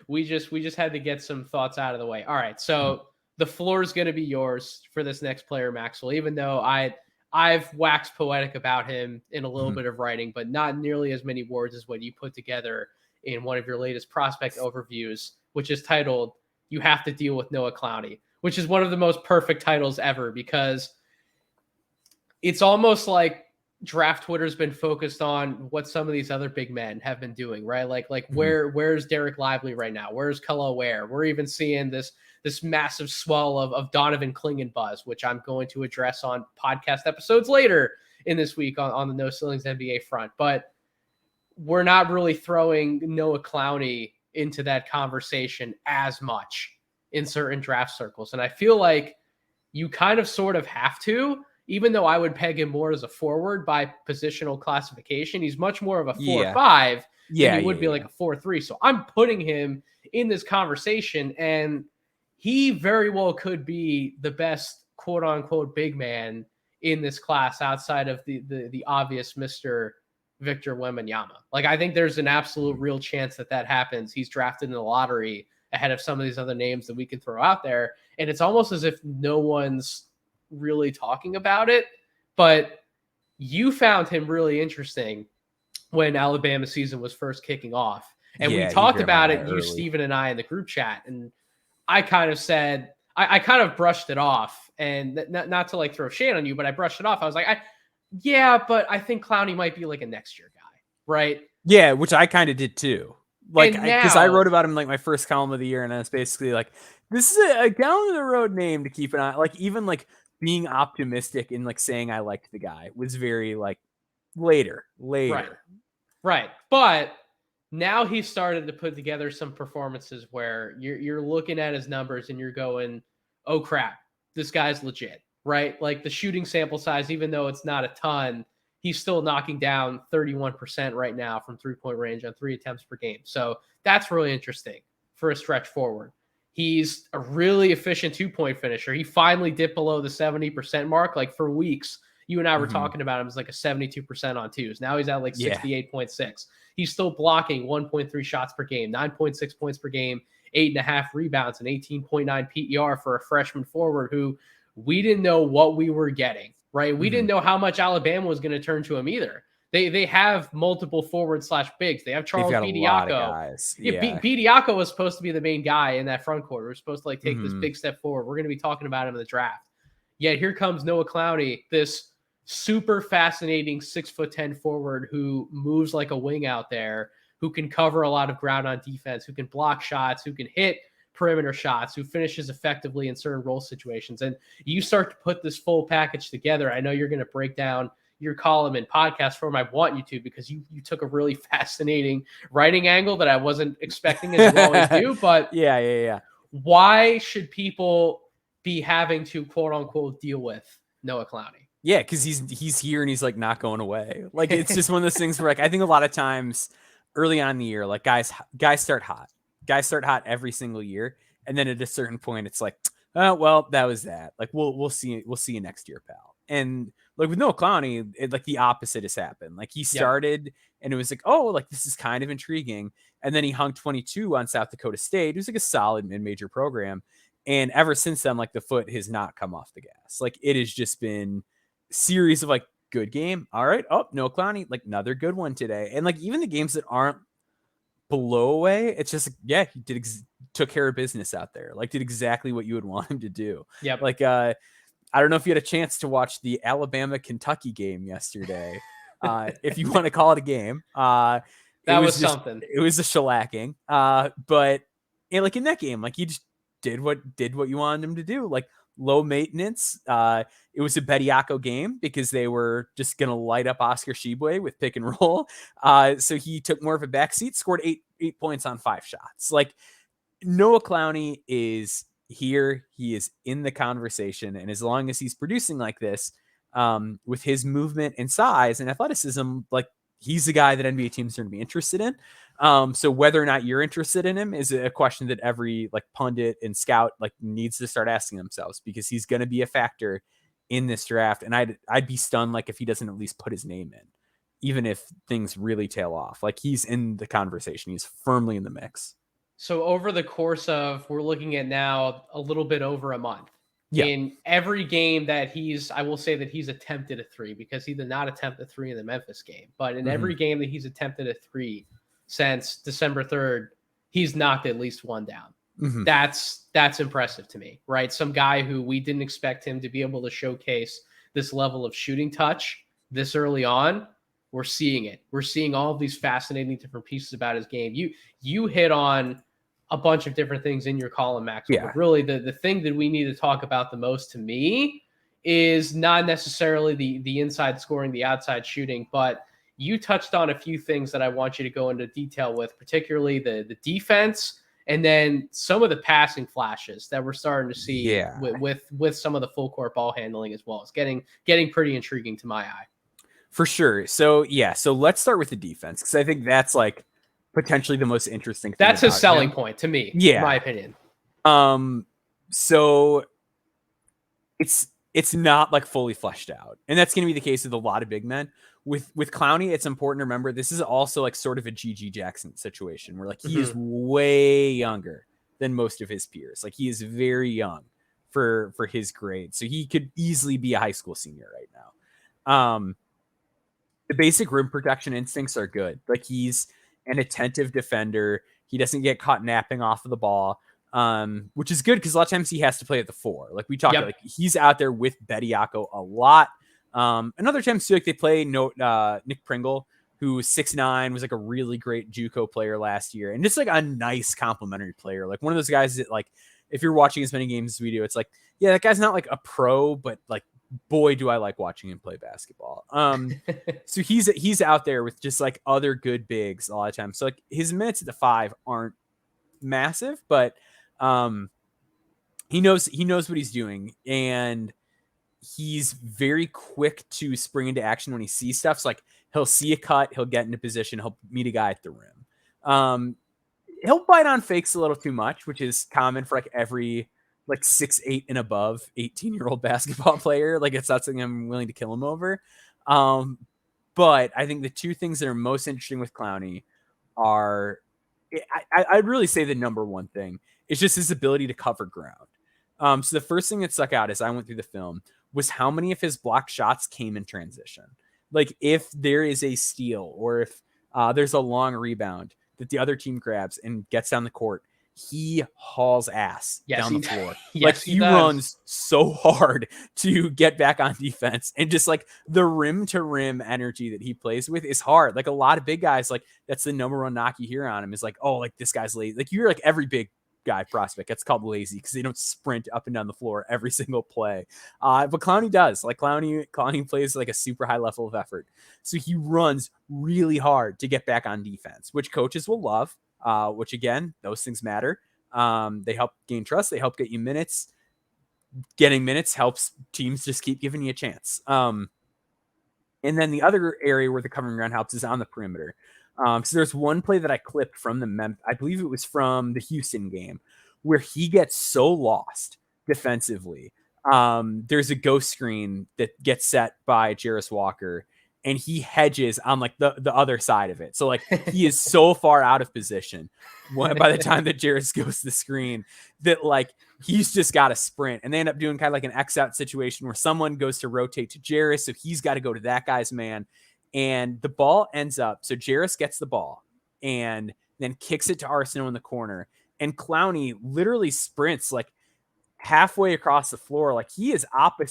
we just had to get some thoughts out of the way. All right. So the floor is going to be yours for this next player, Maxwell, even though I've waxed poetic about him in a little bit of writing, but not nearly as many words as what you put together in one of your latest prospect overviews, which is titled "You Have to Deal with Noah Clowney," which is one of the most perfect titles ever, because it's almost like draft Twitter's been focused on what some of these other big men have been doing, right? Like where's Derek Lively right now? Where's Kella Ware? We're even seeing this massive swell of Donovan Klingon buzz, which I'm going to address on podcast episodes later in this week on the No Ceilings NBA front. But we're not really throwing Noah Clowney into that conversation as much in certain draft circles. And I feel like you kind of sort of have to, even though I would peg him more as a forward by positional classification. He's much more of a 4-5 than he would be like a 4-3. So I'm putting him in this conversation, and he very well could be the best quote unquote big man in this class outside of the obvious Mr. Victor Wembanyama. Like, I think there's an absolute real chance that happens. He's drafted in the lottery ahead of some of these other names that we can throw out there. And it's almost as if no one's really talking about it, but you found him really interesting when Alabama season was first kicking off. And we talked about it, you, Steven, and I in the group chat. And I kind of said, I kind of brushed it off, and not to like throw shade on you, but I brushed it off. I was like, yeah, but I think Clowney might be like a next year guy, right? Yeah, which I kind of did too. Like, because I wrote about him like my first column of the year, and I was basically like, this is a down the road name to keep an eye. Like, even like being optimistic and like saying I liked the guy was very like later. Right. But now he started to put together some performances where you're looking at his numbers and you're going, oh crap, this guy's legit, right? Like the shooting sample size, even though it's not a ton, he's still knocking down 31% right now from 3-point range on 3 attempts per game. So that's really interesting for a stretch forward. He's a really efficient 2-point finisher. He finally dipped below the 70% mark. Like for weeks, you and I were talking about him as like a 72% on twos. Now he's at like 68.6. He's still blocking 1.3 shots per game, 9.6 points per game, 8.5 rebounds, and 18.9 PER for a freshman forward who we didn't know what we were getting, right? We didn't know how much Alabama was going to turn to him either. They have multiple forward/bigs. They have Charles Bediako. Bediako was supposed to be the main guy in that front court. We're supposed to like take this big step forward. We're going to be talking about him in the draft. Yet here comes Noah Clowney, this super fascinating 6'10" forward who moves like a wing out there, who can cover a lot of ground on defense, who can block shots, who can hit perimeter shots, who finishes effectively in certain role situations. And you start to put this full package together. I know you're going to break down your column and podcast form. I want you to, because you took a really fascinating writing angle that I wasn't expecting, as you always do. But yeah. Why should people be having to quote unquote deal with Noah Clowney? Yeah, because he's here and he's like not going away. Like it's just one of those things where like I think a lot of times early on in the year, like guys start hot. Guys start hot every single year, and then at a certain point, it's like, oh well, that was that. Like we'll see you next year, pal. And like with Noah Clowney, like the opposite has happened. Like he started and it was like, oh, like this is kind of intriguing, and then he hung 22 on South Dakota State. It was like a solid mid-major program, and ever since then, like the foot has not come off the gas. Like it has just been series of like good game. All right. Oh, Noah Clowney, like another good one today. And like even the games that aren't blow away, it's just like, he took care of business out there. Like did exactly what you would want him to do. Yep. Like I don't know if you had a chance to watch the Alabama-Kentucky game yesterday. If you want to call it a game. That was something. It was a shellacking. But like in that game, like he just did what you wanted him to do. Like low maintenance. It was a Bediako game because they were just going to light up Oscar Tshiebwe with pick and roll. So he took more of a backseat, scored 8 points on 5 shots. Like Noah Clowney is here. He is in the conversation. And as long as he's producing like this, with his movement and size and athleticism, like he's the guy that NBA teams are going to be interested in. So whether or not you're interested in him is a question that every like pundit and scout like needs to start asking themselves, because he's going to be a factor in this draft. And I'd be stunned like if he doesn't at least put his name in, even if things really tail off. Like he's in the conversation. He's firmly in the mix. So over the course of, we're looking at now a little bit over a month. In every game that I will say that he's attempted a 3, because he did not attempt a 3 in the Memphis game, but in every game that he's attempted a 3 since December 3rd, he's knocked at least one down. That's impressive to me, right? Some guy who we didn't expect him to be able to showcase this level of shooting touch this early on, we're seeing it. We're seeing all of these fascinating different pieces about his game. You hit on a bunch of different things in your column, Maxwell. Yeah. But really, the thing that we need to talk about the most to me is not necessarily the inside scoring, the outside shooting, but you touched on a few things that I want you to go into detail with, particularly the defense and then some of the passing flashes that we're starting to see with some of the full court ball handling as well. It's getting pretty intriguing to my eye. For sure. So let's start with the defense, because I think that's like potentially the most interesting thing. That's his selling point to me, in my opinion. So it's not like fully fleshed out. And that's going to be the case with a lot of big men. With Clowney, it's important to remember this is also like sort of a GG Jackson situation where like he is way younger than most of his peers. Like he is very young for his grade. So he could easily be a high school senior right now. The basic rim protection instincts are good. Like he's an attentive defender. He doesn't get caught napping off of the ball, which is good because a lot of times he has to play at the 4. Like we talked about, like he's out there with Bediako a lot. Another time too, like they play Nick Pringle, who is 6'9", was like a really great JUCO player last year, and just like a nice complimentary player. Like one of those guys that like if you're watching as many games as we do, it's like, yeah, that guy's not like a pro, but like boy, do I like watching him play basketball. So he's out there with just like other good bigs a lot of times. So like his minutes at the 5 aren't massive, but he knows what he's doing, and he's very quick to spring into action when he sees stuff. So like he'll see a cut, he'll get into position, he'll meet a guy at the rim. He'll bite on fakes a little too much, which is common for like every like 6'8" and above 18-year-old basketball player. Like it's not something I'm willing to kill him over. But I think the two things that are most interesting with Clowney are, I'd really say the number one thing is just his ability to cover ground. So the first thing that stuck out as I went through the film was how many of his blocked shots came in transition. Like if there is a steal or if there's a long rebound that the other team grabs and gets down the court, he hauls ass down the floor. Like he runs so hard to get back on defense, and just like the rim to rim energy that he plays with is hard. Like a lot of big guys, like that's the number one knock you hear on him is like, oh, like this guy's lazy. Like you're like every big guy prospect gets called lazy because they don't sprint up and down the floor every single play. But Clowney does. Like Clowney plays like a super high level of effort. So he runs really hard to get back on defense, which coaches will love. Which again, those things matter. They help gain trust. They help get you minutes. Getting minutes helps teams just keep giving you a chance. And then the other area where the covering ground helps is on the perimeter. So there's one play that I clipped from I believe it was from the Houston game, where he gets so lost defensively. There's a ghost screen that gets set by Jarris Walker, and he hedges on like the other side of it. So like he is so far out of position by the time that Jarris goes to the screen that like he's just got to sprint, and they end up doing kind of like an X out situation where someone goes to rotate to Jarris. So he's got to go to that guy's man, and the ball ends up. So Jarris gets the ball and then kicks it to Arsenault in the corner, and Clowney literally sprints like halfway across the floor. Like he is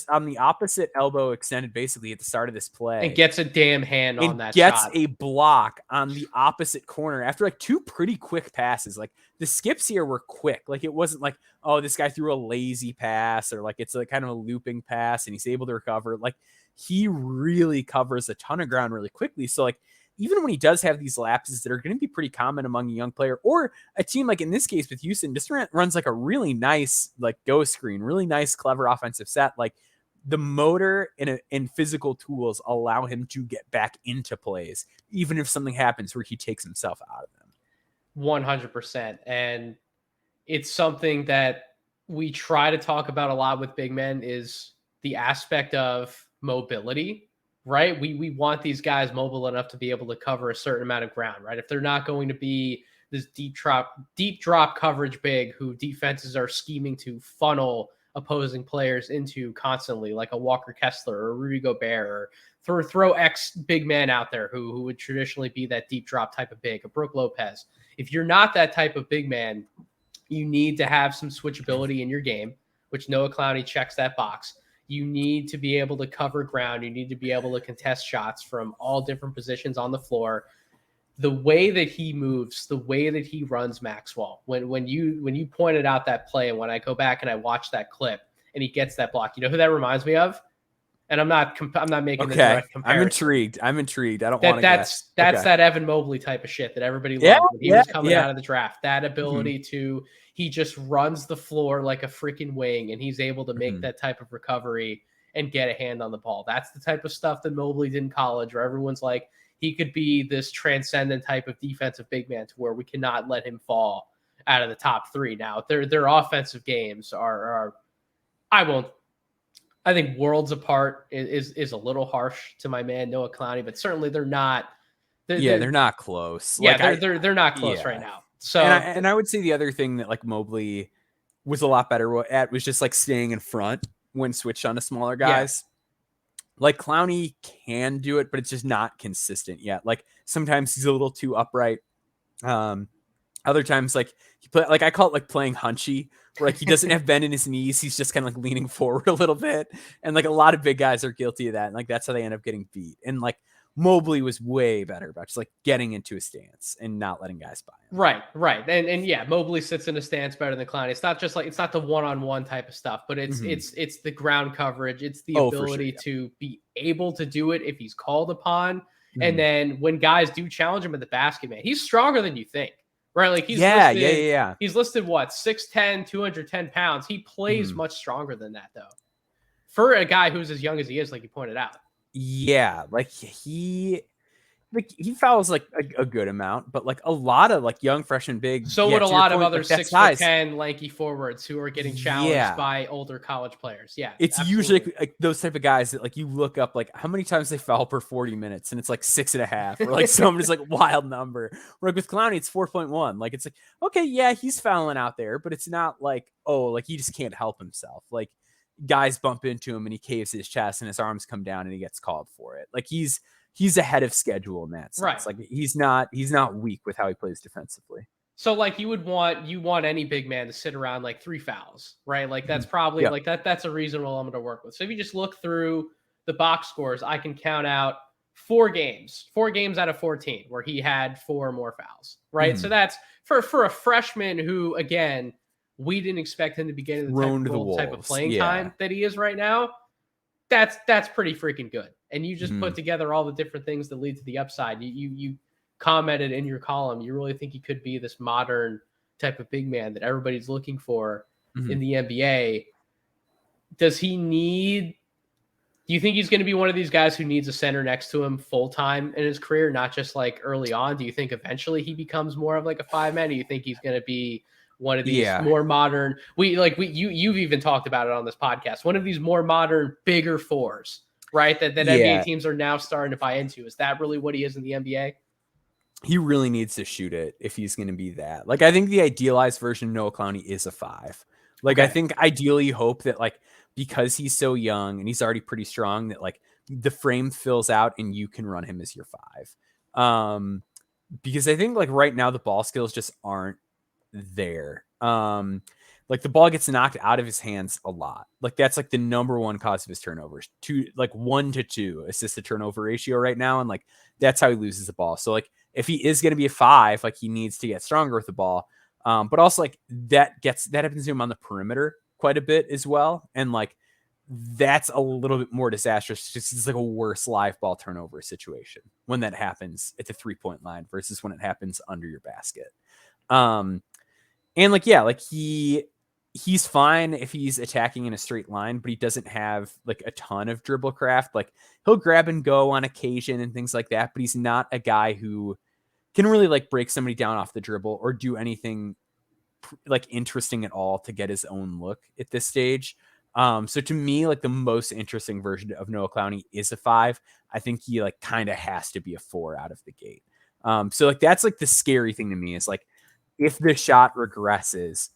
on the opposite elbow extended basically at the start of this play, and gets a damn hand on that gets shot. A block on the opposite corner after like 2 pretty quick passes. Like the skips here were quick. Like it wasn't like, oh, this guy threw a lazy pass, or like it's like kind of a looping pass and he's able to recover. Like he really covers a ton of ground really quickly. So like even when he does have these lapses that are going to be pretty common among a young player or a team, like in this case with Houston, just runs like a really nice, like go screen, really nice, clever offensive set. Like the motor and physical tools allow him to get back into plays, even if something happens where he takes himself out of them. 100%. And it's something that we try to talk about a lot with big men is the aspect of mobility. Right? We want these guys mobile enough to be able to cover a certain amount of ground, right? If they're not going to be this deep drop coverage big who defenses are scheming to funnel opposing players into constantly, like a Walker Kessler or Rudy Gobert, or throw X big man out there who would traditionally be that deep drop type of big, a Brook Lopez. If you're not that type of big man, you need to have some switchability in your game, which Noah Clowney checks that box. You need to be able to cover ground. You need to be able to contest shots from all different positions on the floor. The way that he moves, the way that he runs Maxwell, when you pointed out that play, and when I go back and I watch that clip and he gets that block, you know who that reminds me of? And I'm not making the direct comparison. I'm intrigued. I don't want to That's guess. Okay. that Evan Mobley type of shit that everybody Yeah, loved when he yeah, was coming yeah. out of the draft. That ability to, he just runs the floor like a freaking wing, and he's able to make that type of recovery and get a hand on the ball. That's the type of stuff that Mobley did in college, where everyone's like, he could be this transcendent type of defensive big man to where we cannot let him fall out of the top three. Now, their offensive games are I think worlds apart is a little harsh to my man Noah Clowney, but certainly they're not. They're not close. Yeah, like they're not close right now. So and I would say the other thing that like Mobley was a lot better at was just like staying in front when switched on to smaller guys. Yeah. Like Clowney can do it, but it's just not consistent yet. Like sometimes he's a little too upright. Other times, like he play, like I call it like playing hunchy, where like he doesn't have bend in his knees. He's just kind of like leaning forward a little bit. And like a lot of big guys are guilty of that. And like that's how they end up getting beat. And like Mobley was way better about just like getting into a stance and not letting guys by him. Right. And yeah, Mobley sits in a stance better than Clowney. It's not just like, it's not the one-on-one type of stuff, but it's the ground coverage. It's the ability to be able to do it if he's called upon. And then when guys do challenge him at the basket, man, he's stronger than you think. Right, like he's listed, He's listed what, 6'10", 210 pounds. He plays much stronger than that, though. For a guy who's as young as he is, like you pointed out. Yeah, like he fouls like a good amount, but like a lot of like young freshman big. So would a lot of other 6'10" lanky forwards who are getting challenged by older college players. Yeah, it's usually like those type of guys that like you look up like how many times they foul per 40 minutes, and it's like 6.5 or like some just like wild number. Where like with Clowney, it's 4.1. Like it's like okay, yeah, he's fouling out there, but it's not like like he just can't help himself. Like guys bump into him and he caves his chest and his arms come down and he gets called for it. Like he's ahead of schedule in that sense. Right. Like he's not weak with how he plays defensively. So like you want any big man to sit around like 3 fouls, right? Like that's probably like that's a reasonable number to work with. So if you just look through the box scores, I can count out 4 games out of 14 where he had 4 or more fouls, right? So that's for a freshman who, again, we didn't expect him to be getting the type of playing time that he is right now. That's pretty freaking good. And you just put together all the different things that lead to the upside. You commented in your column, you really think he could be this modern type of big man that everybody's looking for in the NBA. Do you think he's going to be one of these guys who needs a center next to him full time in his career, not just like early on? Do you think eventually he becomes more of like a 5-man? Do you think he's going to be one of these more modern, you've even talked about it on this podcast, one of these more modern, bigger 4s, right? That NBA teams are now starting to buy into. Is that really what he is in the NBA? He really needs to shoot it if he's going to be that. Like, I think the idealized version of Noah Clowney is a 5. Like, I think ideally hope that like, because he's so young and he's already pretty strong, that like the frame fills out and you can run him as your 5. Because I think like right now the ball skills just aren't there. Like the ball gets knocked out of his hands a lot. Like that's like the number one cause of his turnovers. 1 to 2 assist to turnover ratio right now, and like that's how he loses the ball. So like if he is going to be a 5, like he needs to get stronger with the ball. But also like that happens to him on the perimeter quite a bit as well, and like that's a little bit more disastrous. Just it's like a worse live ball turnover situation when that happens at the 3-point line versus when it happens under your basket. And like, yeah, like he's fine if he's attacking in a straight line, but he doesn't have like a ton of dribble craft. Like he'll grab and go on occasion and things like that, but he's not a guy who can really like break somebody down off the dribble or do anything like interesting at all to get his own look at this stage. So to me, like the most interesting version of Noah Clowney is a 5. I think he like kind of has to be a 4 out of the gate. So like, that's like the scary thing to me is like, if the shot regresses,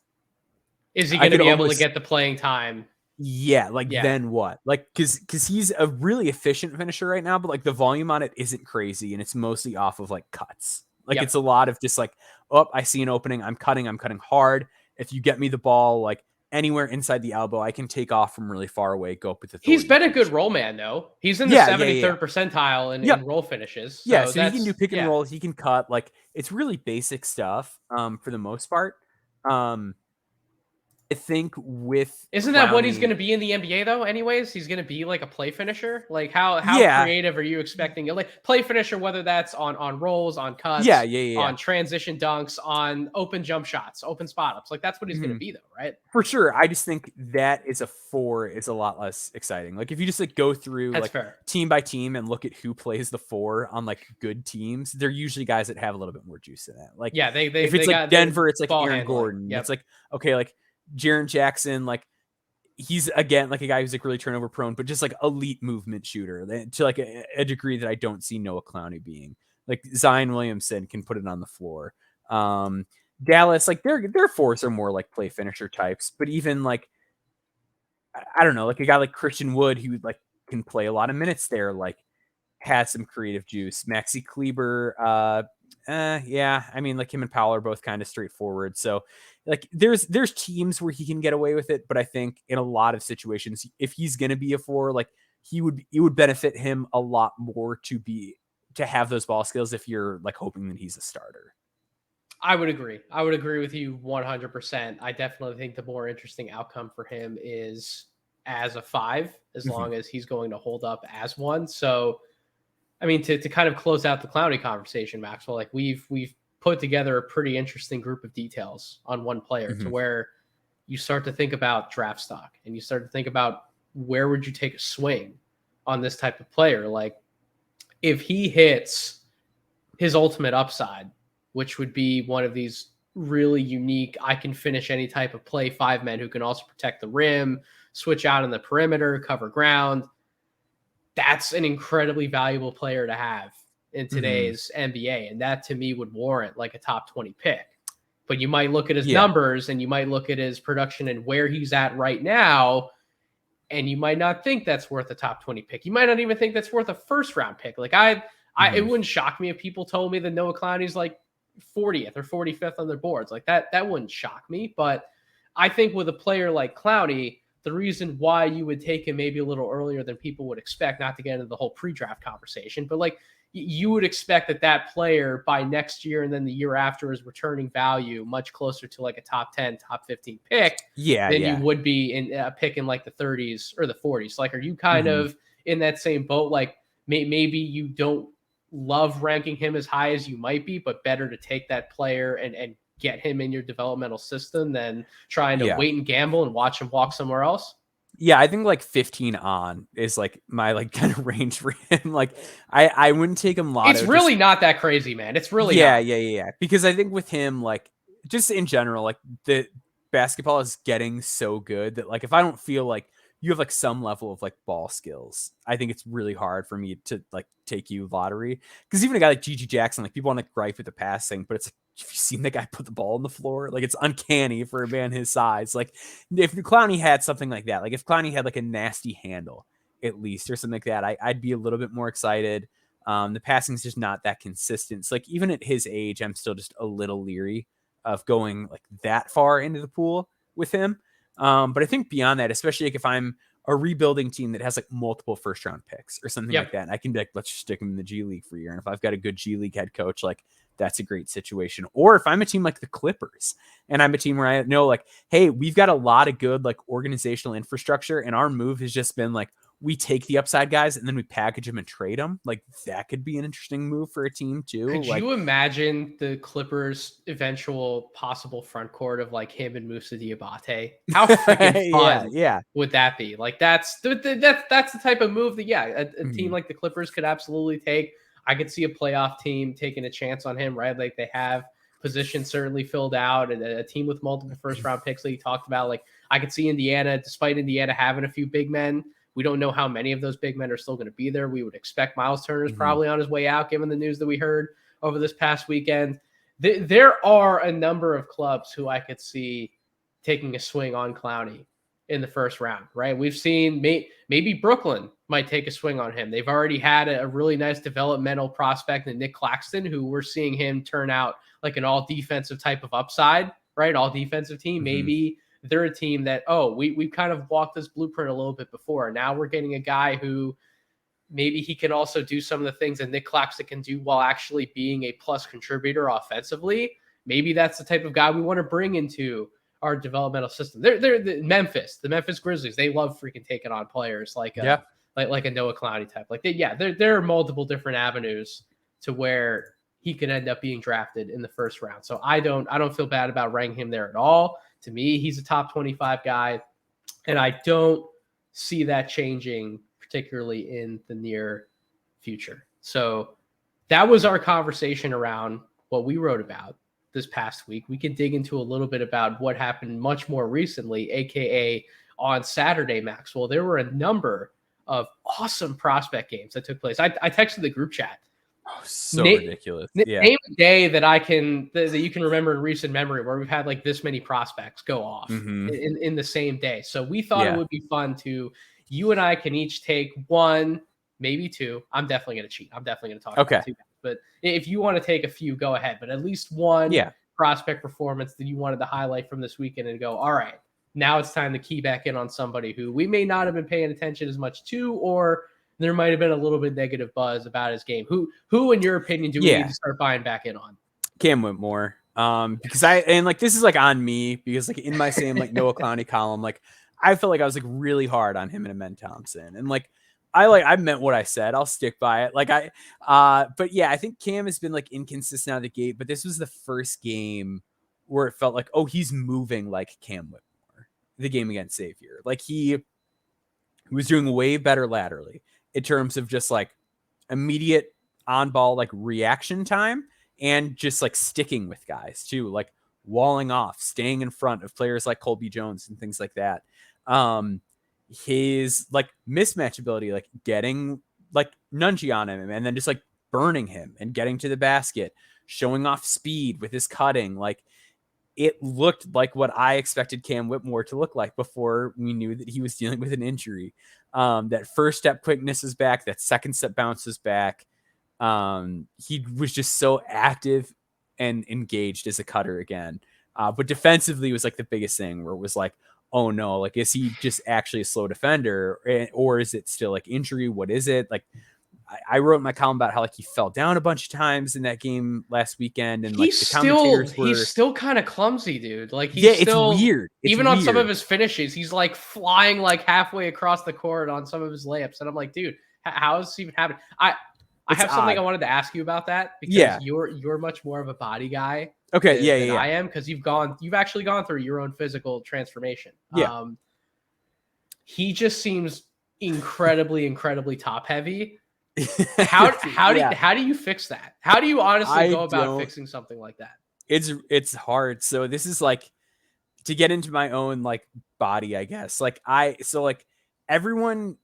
is he going to be able to get the playing time? Yeah. Then what? Like, cause he's a really efficient finisher right now, but like the volume on it isn't crazy. And it's mostly off of like cuts. Like it's a lot of just like, I see an opening. I'm cutting hard. If you get me the ball, like anywhere inside the elbow. I can take off from really far away, go up with authority. He's been a good roll man, though. He's in the 73rd percentile in roll finishes. So yeah, so that's, he can do pick and roll. He can cut. Like, it's really basic stuff for the most part. I think with isn't that what he's going to be in the NBA though? Anyways, he's going to be like a play finisher. Like how creative are you expecting? Like play finisher, whether that's on rolls, on cuts, on transition dunks, on open jump shots, open spot ups. Like that's what he's going to be though, right? For sure. I just think that is a 4 is a lot less exciting. Like if you just like go through that's like fair. Team by team and look at who plays the 4 on like good teams, they're usually guys that have a little bit more juice in that. Like if it's like Denver, it's like Aaron Gordon. It's like, okay, like Jaren Jackson, like he's again like a guy who's like really turnover prone, but just like elite movement shooter to like a degree that I don't see Noah Clowney being. Like Zion Williamson can put it on the floor. Dallas, like their 4s are more like play finisher types, but even like I don't know, like a guy like Christian Wood who like can play a lot of minutes there, like has some creative juice. Maxi Kleber, yeah, I mean like him and Powell are both kind of straightforward. So like there's teams where he can get away with it, but I think in a lot of situations, if he's gonna be a 4, like it would benefit him a lot more to have those ball skills if you're like hoping that he's a starter. I would agree. I would agree with you 100%. I definitely think the more interesting outcome for him is as a 5, as long as he's going to hold up as one. So, I mean, to kind of close out the Clowney conversation, Maxwell, like we've put together a pretty interesting group of details on one player to where you start to think about draft stock and you start to think about where would you take a swing on this type of player. Like if he hits his ultimate upside, which would be one of these really unique, I can finish any type of play 5 men who can also protect the rim, switch out on the perimeter, cover ground. That's an incredibly valuable player to have in today's NBA. And that to me would warrant like a top 20 pick. But you might look at his numbers and you might look at his production and where he's at right now, and you might not think that's worth a top 20 pick. You might not even think that's worth a first round pick. Like it wouldn't shock me if people told me that Noah Clowney's like 40th or 45th on their boards. Like that wouldn't shock me. But I think with a player like Clowney, the reason why you would take him maybe a little earlier than people would expect, not to get into the whole pre-draft conversation, but like you would expect that player by next year and then the year after is returning value much closer to like a top 10, top 15 pick than you would be in a pick in like the 30s or the 40s. Like, are you kind of in that same boat? Like maybe you don't love ranking him as high as you might be, but better to take that player and get him in your developmental system than trying to wait and gamble and watch him walk somewhere else? Yeah, I think like 15 on is like my like kind of range for him. Like I wouldn't take him lotto. It's really not that crazy, man. It's really yeah. Because I think with him, like just in general, like the basketball is getting so good that like if I don't feel like you have like some level of like ball skills, I think it's really hard for me to like take you lottery. Because even a guy like Gigi Jackson, like people want to gripe with the passing, but it's like, have you seen the guy put the ball on the floor? Like it's uncanny for a man his size. Like if Clowney had something like that, like if Clowney had like a nasty handle at least or something like that, I'd be a little bit more excited. The passing's just not that consistent. So like even at his age, I'm still just a little leery of going like that far into the pool with him. But I think beyond that, especially like if I'm a rebuilding team that has like multiple first round picks or something like that, and I can be like, let's just stick him in the G League for a year. And if I've got a good G League head coach, like that's a great situation. Or if I'm a team like the Clippers and I'm a team where I know like, hey, we've got a lot of good like organizational infrastructure and our move has just been like, we take the upside guys and then we package them and trade them. Like that could be an interesting move for a team too. Could like, you imagine the Clippers' eventual possible front court of like him and Moussa Diabate? How freaking fun would that be? Like that's the type of move that a team like the Clippers could absolutely take. I could see a playoff team taking a chance on him, right? Like they have positions certainly filled out and a team with multiple first round picks that you talked about. Like I could see Indiana, despite Indiana having a few big men. We don't know how many of those big men are still going to be there. We would expect Miles Turner's probably on his way out, given the news that we heard over this past weekend. There are a number of clubs who I could see taking a swing on Clowney in the first round, right? We've seen maybe Brooklyn might take a swing on him. They've already had a really nice developmental prospect in Nick Claxton, who we're seeing him turn out like an all defensive type of upside, right? All defensive team. Maybe they're a team that, we've kind of walked this blueprint a little bit before. Now we're getting a guy who maybe he can also do some of the things that Nick Claxton can do while actually being a plus contributor offensively. Maybe that's the type of guy we want to bring into our developmental system. They're the Memphis Grizzlies. They love freaking taking on players like a Noah Clowney type. Like there are multiple different avenues to where he could end up being drafted in the first round. So I don't feel bad about ranking him there at all. To me, he's a top 25 guy, and I don't see that changing, particularly in the near future. So that was our conversation around what we wrote about this past week. We can dig into a little bit about what happened much more recently, aka on Saturday, Maxwell. There were a number of awesome prospect games that took place. I texted the group chat. Oh, so ridiculous. Name a day that you can remember in recent memory where we've had like this many prospects go off in the same day. So we thought it would be fun to, you and I can each take one, maybe two. I'm definitely going to cheat. I'm definitely going to talk about two. But if you want to take a few, go ahead. But at least one prospect performance that you wanted to highlight from this weekend and go, all right, now it's time to key back in on somebody who we may not have been paying attention as much to, or there might have been a little bit negative buzz about his game. Who in your opinion, do we need to start buying back in on? Cam Whitmore. Because this is like on me, because like in my same like Noah Clowney column, like I felt like I was like really hard on him and Amen Thompson. And like I meant what I said. I'll stick by it. But yeah, I think Cam has been like inconsistent out of the gate, but this was the first game where it felt like, oh, he's moving like Cam Whitmore, the game against Xavier. Like he was doing way better laterally in terms of just like immediate on ball, like reaction time, and just like sticking with guys too, like walling off, staying in front of players like Colby Jones and things like that. His like mismatch ability, like getting like Nunji on him and then just like burning him and getting to the basket, showing off speed with his cutting. Like it looked like what I expected Cam Whitmore to look like before we knew that he was dealing with an injury. That first step quickness is back. That second step bounce is back. He was just so active and engaged as a cutter again. But defensively was like the biggest thing, where it was like, oh no, like, is he just actually a slow defender, or is it still like injury? What is it? Like, I wrote in my column about how like he fell down a bunch of times in that game last weekend, and like he's still kind of clumsy, dude. Like it's weird. Even on some of his finishes, he's like flying like halfway across the court on some of his layups, and I'm like, dude, how is this even happening? I have something I wanted to ask you about that, because you're much more of a body guy. Okay, than I am, because you've actually gone through your own physical transformation. Yeah. He just seems incredibly top heavy. How do you fix that? How do you honestly go about fixing something like that? It's hard. So this is like, to get into my own like body, I guess. Like everyone,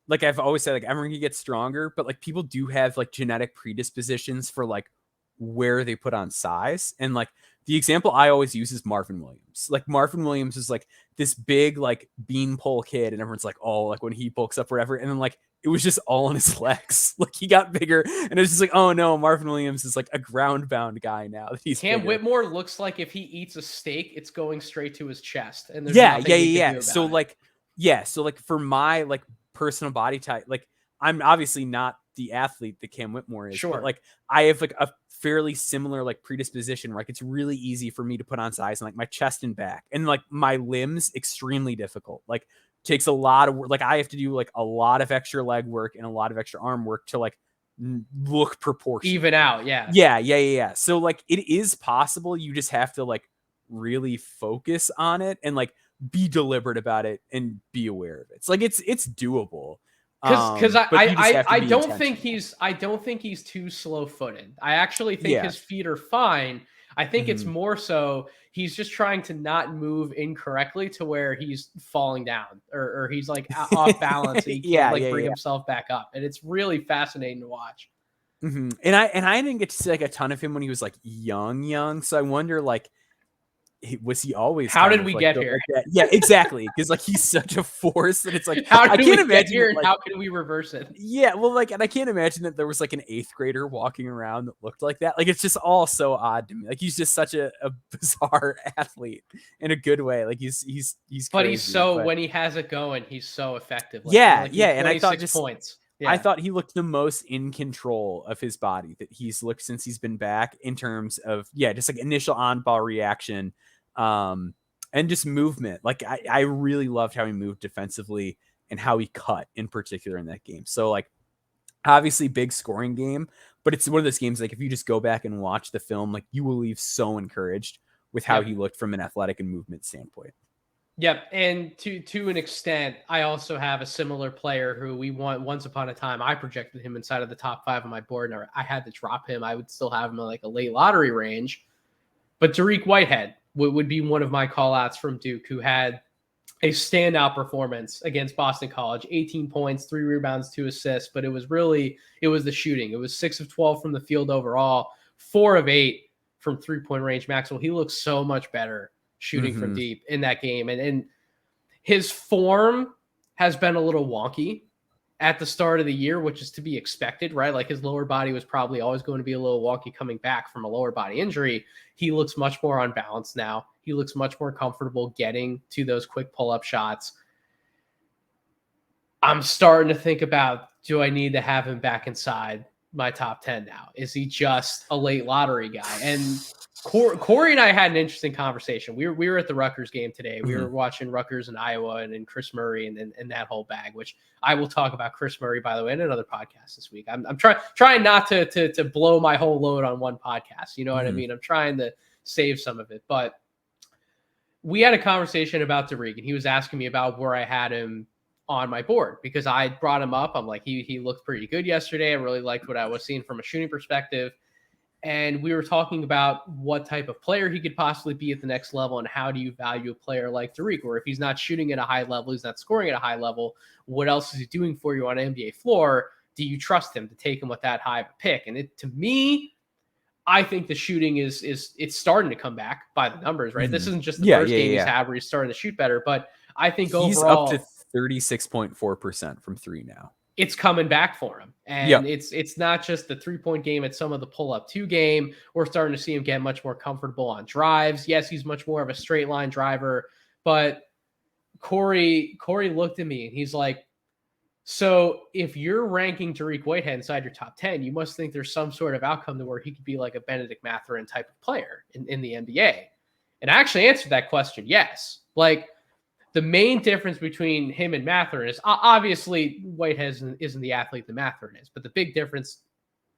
like I've always said, like everyone can get stronger, but like people do have like genetic predispositions for like where they put on size. And like the example I always use is Marvin Williams. Like Marvin Williams is like this big like beanpole kid, and everyone's like, oh, like when he bulks up or whatever, and then like it was just all on his legs. Like he got bigger, and it's just like, oh no, Marvin Williams is like a ground bound guy now that he's Cam bigger. Whitmore looks like if he eats a steak, it's going straight to his chest. And there's So like for my like personal body type, like I'm obviously not the athlete that Cam Whitmore is, but like I have like a fairly similar like predisposition where like it's really easy for me to put on size, and like my chest and back, and like my limbs extremely difficult. Like takes a lot of work. Like I have to do like a lot of extra leg work and a lot of extra arm work to like look proportional, even out. Yeah. So like it is possible. You just have to like really focus on it and like be deliberate about it and be aware of it. It's like it's doable. Because I don't think he's too slow footed. I actually think his feet are fine. I think it's more so he's just trying to not move incorrectly to where he's falling down or he's like off balance. And he can't bring himself back up. And it's really fascinating to watch. And I didn't get to see like a ton of him when he was like young. So I wonder like Was he always? How kind did of we like get built here? like that? Yeah, exactly. Because like he's such a force that it's like How I did can't we get imagine here, that, and like, how can we reverse it? yeah, well, like, and I can't imagine that there was like an 8th grader walking around that looked like that. Like, it's just all so odd to me. Like, he's just such a bizarre athlete in a good way. Like, he's But he's crazy. so, But when he has it going, he's so effective. Like yeah, he had and I thought 26 points. I Yeah. thought he looked the most in control of his body that he's looked since he's been back in terms of, just like initial on ball reaction, and just movement. Like I really loved how he moved defensively and how he cut in particular in that game. So like obviously big scoring game, but it's one of those games like if you just go back and watch the film, like you will leave so encouraged with how Yep. he looked from an athletic and movement standpoint. Yep, and to an extent, I also have a similar player who we want. Once upon a time, I projected him inside of the top 5 on my board, and I had to drop him. I would still have him in like a late lottery range, but Tariq Whitehead would be one of my call outs from Duke, who had a standout performance against Boston College. 18 points, 3 rebounds, 2 assists, but it was the shooting. It was 6 of 12 from the field overall, 4 of 8 from 3-point range. Maxwell, he looks so much better shooting from deep in that game. And his form has been a little wonky at the start of the year, which is to be expected, right? Like his lower body was probably always going to be a little wonky coming back from a lower body injury. He looks much more unbalanced now. He looks much more comfortable getting to those quick pull-up shots. I'm starting to think about, do I need to have him back inside my top 10 now? Is he just a late lottery guy? And Corey and I had an interesting conversation. We were at the Rutgers game today. We were watching Rutgers and Iowa and Chris Murray and that whole bag, which I will talk about Chris Murray, by the way, in another podcast this week. I'm trying not to blow my whole load on one podcast. You know what I mean? I'm trying to save some of it. But we had a conversation about Tariq, and he was asking me about where I had him on my board because I brought him up. I'm like, he looked pretty good yesterday. I really liked what I was seeing from a shooting perspective. And we were talking about what type of player he could possibly be at the next level and how do you value a player like Tariq, or if he's not shooting at a high level, he's not scoring at a high level, what else is he doing for you on an NBA floor? Do you trust him to take him with that high of a pick? And to me, I think the shooting is it's starting to come back by the numbers, right? This isn't just the first game he's had where he's starting to shoot better, but I think he's overall up to 36.4% from 3 now. It's coming back for him. And it's not just the 3-point game, it's some of the pull-up 2 game. We're starting to see him get much more comfortable on drives. Yes, he's much more of a straight line driver, but Corey looked at me and he's like, so if you're ranking Tariq Whitehead inside your top 10, you must think there's some sort of outcome to where he could be like a Benedict Mathurin type of player in the NBA. And I actually answered that question. Yes. Like, the main difference between him and Mathurin is obviously Whitehead isn't the athlete that Mathurin is, but the big difference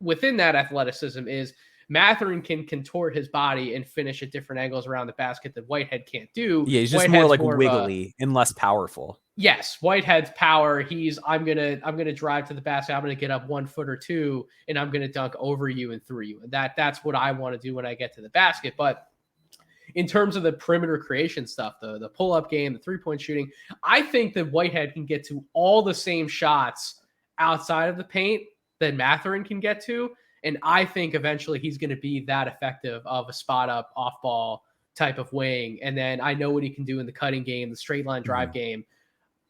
within that athleticism is Mathurin can contort his body and finish at different angles around the basket that Whitehead can't do. Yeah, he's just Whitehead's more wiggly and less powerful. Yes, Whitehead's power. I'm gonna drive to the basket. I'm gonna get up 1 foot or 2, and I'm gonna dunk over you and through you. And that's what I want to do when I get to the basket. But in terms of the perimeter creation stuff, the pull-up game, the 3-point shooting, I think that Whitehead can get to all the same shots outside of the paint that Mathurin can get to. And I think eventually he's going to be that effective of a spot-up, off-ball type of wing. And then I know what he can do in the cutting game, the straight-line drive game.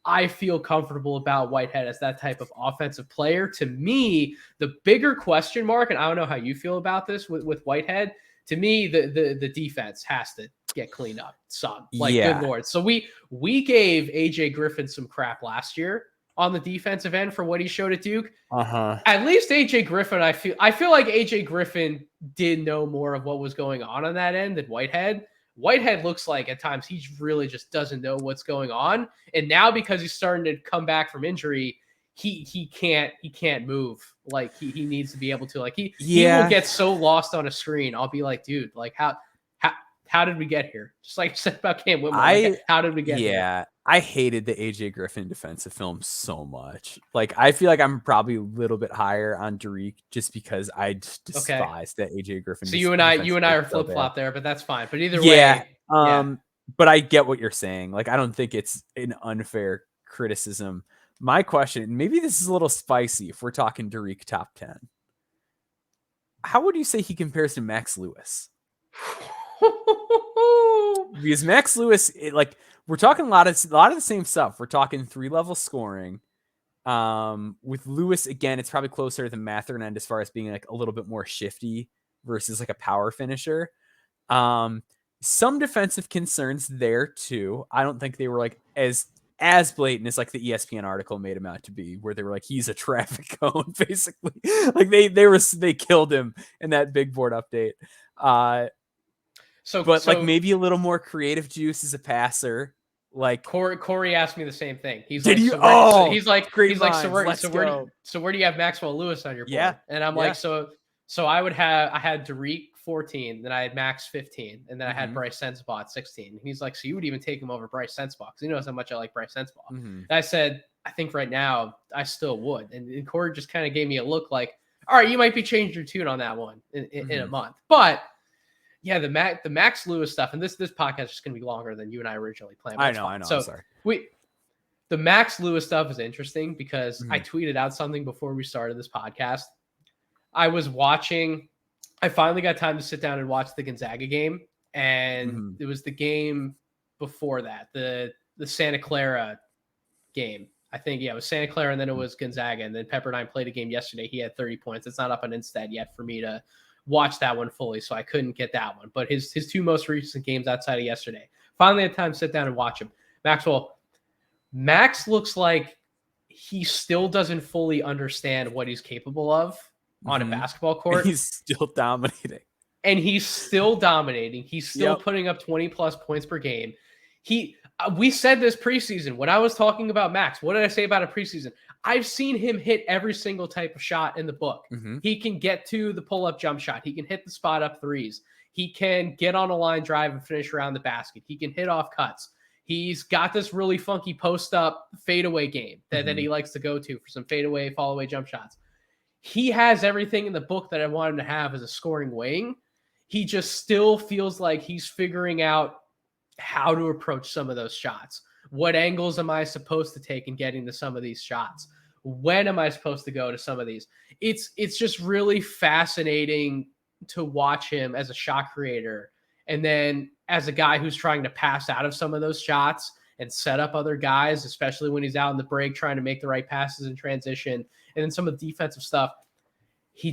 I feel comfortable about Whitehead as that type of offensive player. To me, the bigger question mark, and I don't know how you feel about this with Whitehead, to me, the defense has to get cleaned up some. Like, good Lord. So we gave AJ Griffin some crap last year on the defensive end for what he showed at Duke. At least AJ Griffin, I feel like AJ Griffin did know more of what was going on that end than Whitehead. Whitehead looks like at times he really just doesn't know what's going on. And now because he's starting to come back from injury, he can't move. Like he needs to be able to, like he will get so lost on a screen. I'll be like, dude, like how did we get here? Just like I said about Cam Whitmore. Like, how did we get here? I hated the AJ Griffin defensive film so much. Like I feel like I'm probably a little bit higher on Tariq just because I just despise that AJ Griffin. So you and I are flip flop there, but that's fine. But either way, but I get what you're saying. Like I don't think it's an unfair criticism. My question, maybe this is a little spicy if we're talking Tariq top 10. How would you say he compares to Max Lewis? Because Max Lewis, we're talking a lot of the same stuff. We're talking 3-level scoring. With Lewis, again, it's probably closer to the Matherin end as far as being like a little bit more shifty versus like a power finisher. Some defensive concerns there too. I don't think they were like as blatant as like the ESPN article made him out to be, where they were like, he's a traffic cone, basically. Like they killed him in that big board update. But like maybe a little more creative juice as a passer. Like Corey asked me the same thing. He's did like, you? He's like, so where do you have Maxwell Lewis on your board? Yeah. And I'm like, so I had Derek 14, then I had Max 15, and then I had Bryce Sensabaugh at 16. And he's like, so you would even take him over Bryce Sensabaugh because he knows how much I like Bryce Sensabaugh. And I said, I think right now I still would. And Corey just kind of gave me a look like, all right, you might be changing your tune on that one in a month, but. Yeah, the Max Lewis stuff, and this podcast is just going to be longer than you and I originally planned. I know. So I'm sorry. The Max Lewis stuff is interesting because I tweeted out something before we started this podcast. I finally got time to sit down and watch the Gonzaga game, and it was the game before that, the Santa Clara game. I think, it was Santa Clara, and then it was Gonzaga, and then Pepperdine played a game yesterday. He had 30 points. It's not up on Instead yet for me to watch that one fully, so I couldn't get that one. But his two most recent games outside of yesterday, finally had time to sit down and watch him. Max looks like he still doesn't fully understand what he's capable of on a basketball court. And he's still dominating. He's still putting up 20 plus points per game. We said this preseason when I was talking about Max. What did I say about a preseason? I've seen him hit every single type of shot in the book. He can get to the pull-up jump shot. He can hit the spot-up threes. He can get on a line drive and finish around the basket. He can hit off cuts. He's got this really funky post-up fadeaway game that he likes to go to for some fadeaway, fall-away jump shots. He has everything in the book that I want him to have as a scoring wing. He just still feels like he's figuring out how to approach some of those shots. What angles am I supposed to take in getting to some of these shots? When am I supposed to go to some of these? It's just really fascinating to watch him as a shot creator. And then as a guy who's trying to pass out of some of those shots and set up other guys, especially when he's out in the break, trying to make the right passes in transition. And then some of the defensive stuff, he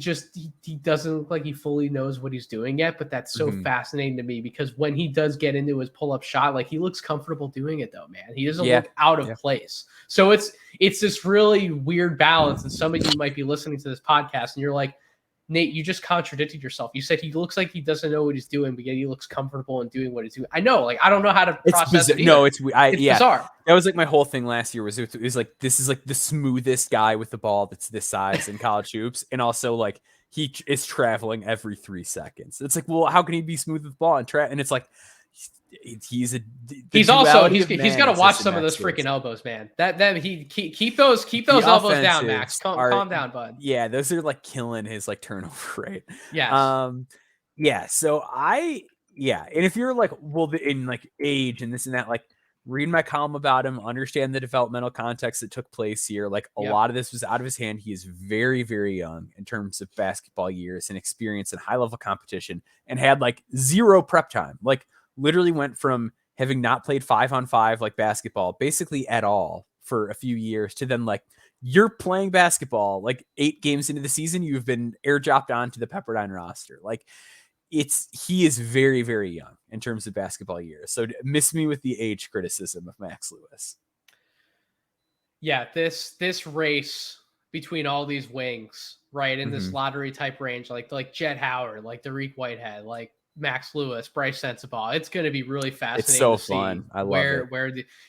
doesn't look like he fully knows what he's doing yet, but that's so fascinating to me because when he does get into his pull-up shot, like he looks comfortable doing it though, man. He doesn't look out of place. So it's this really weird balance. And some of you might be listening to this podcast and you're like, Nate, you just contradicted yourself. You said he looks like he doesn't know what he's doing, but yet he looks comfortable in doing what he's doing. I know, like, I don't know how to process it. No, it's bizarre. That was like my whole thing last year was like, this is like the smoothest guy with the ball that's this size in college hoops. And also like he is traveling every 3 seconds. It's like, well, how can he be smooth with the ball and it's like, he's got to watch some of those freaking elbows, man. That he keep those elbows down, Max. Calm down, bud. Yeah, those are like killing his like turnover rate. Yes. So and if you're like, well, in like age and this and that, like read my column about him, understand the developmental context that took place here. Like a lot of this was out of his hand. He is very, very young in terms of basketball years and experience in high level competition and had like 0 prep time. Like literally went from having not played 5-on-5 like basketball basically at all for a few years to then like you're playing basketball like 8 games into the season. You've been airdropped onto the Pepperdine roster. Like he is very, very young in terms of basketball years. So miss me with the age criticism of Max Lewis. Yeah. This race between all these wings, right. In this lottery type range, like Jet Howard, like Derek Whitehead, like Max Lewis, Bryce Sensabaugh. It's going to be really fascinating. It's so fun. I love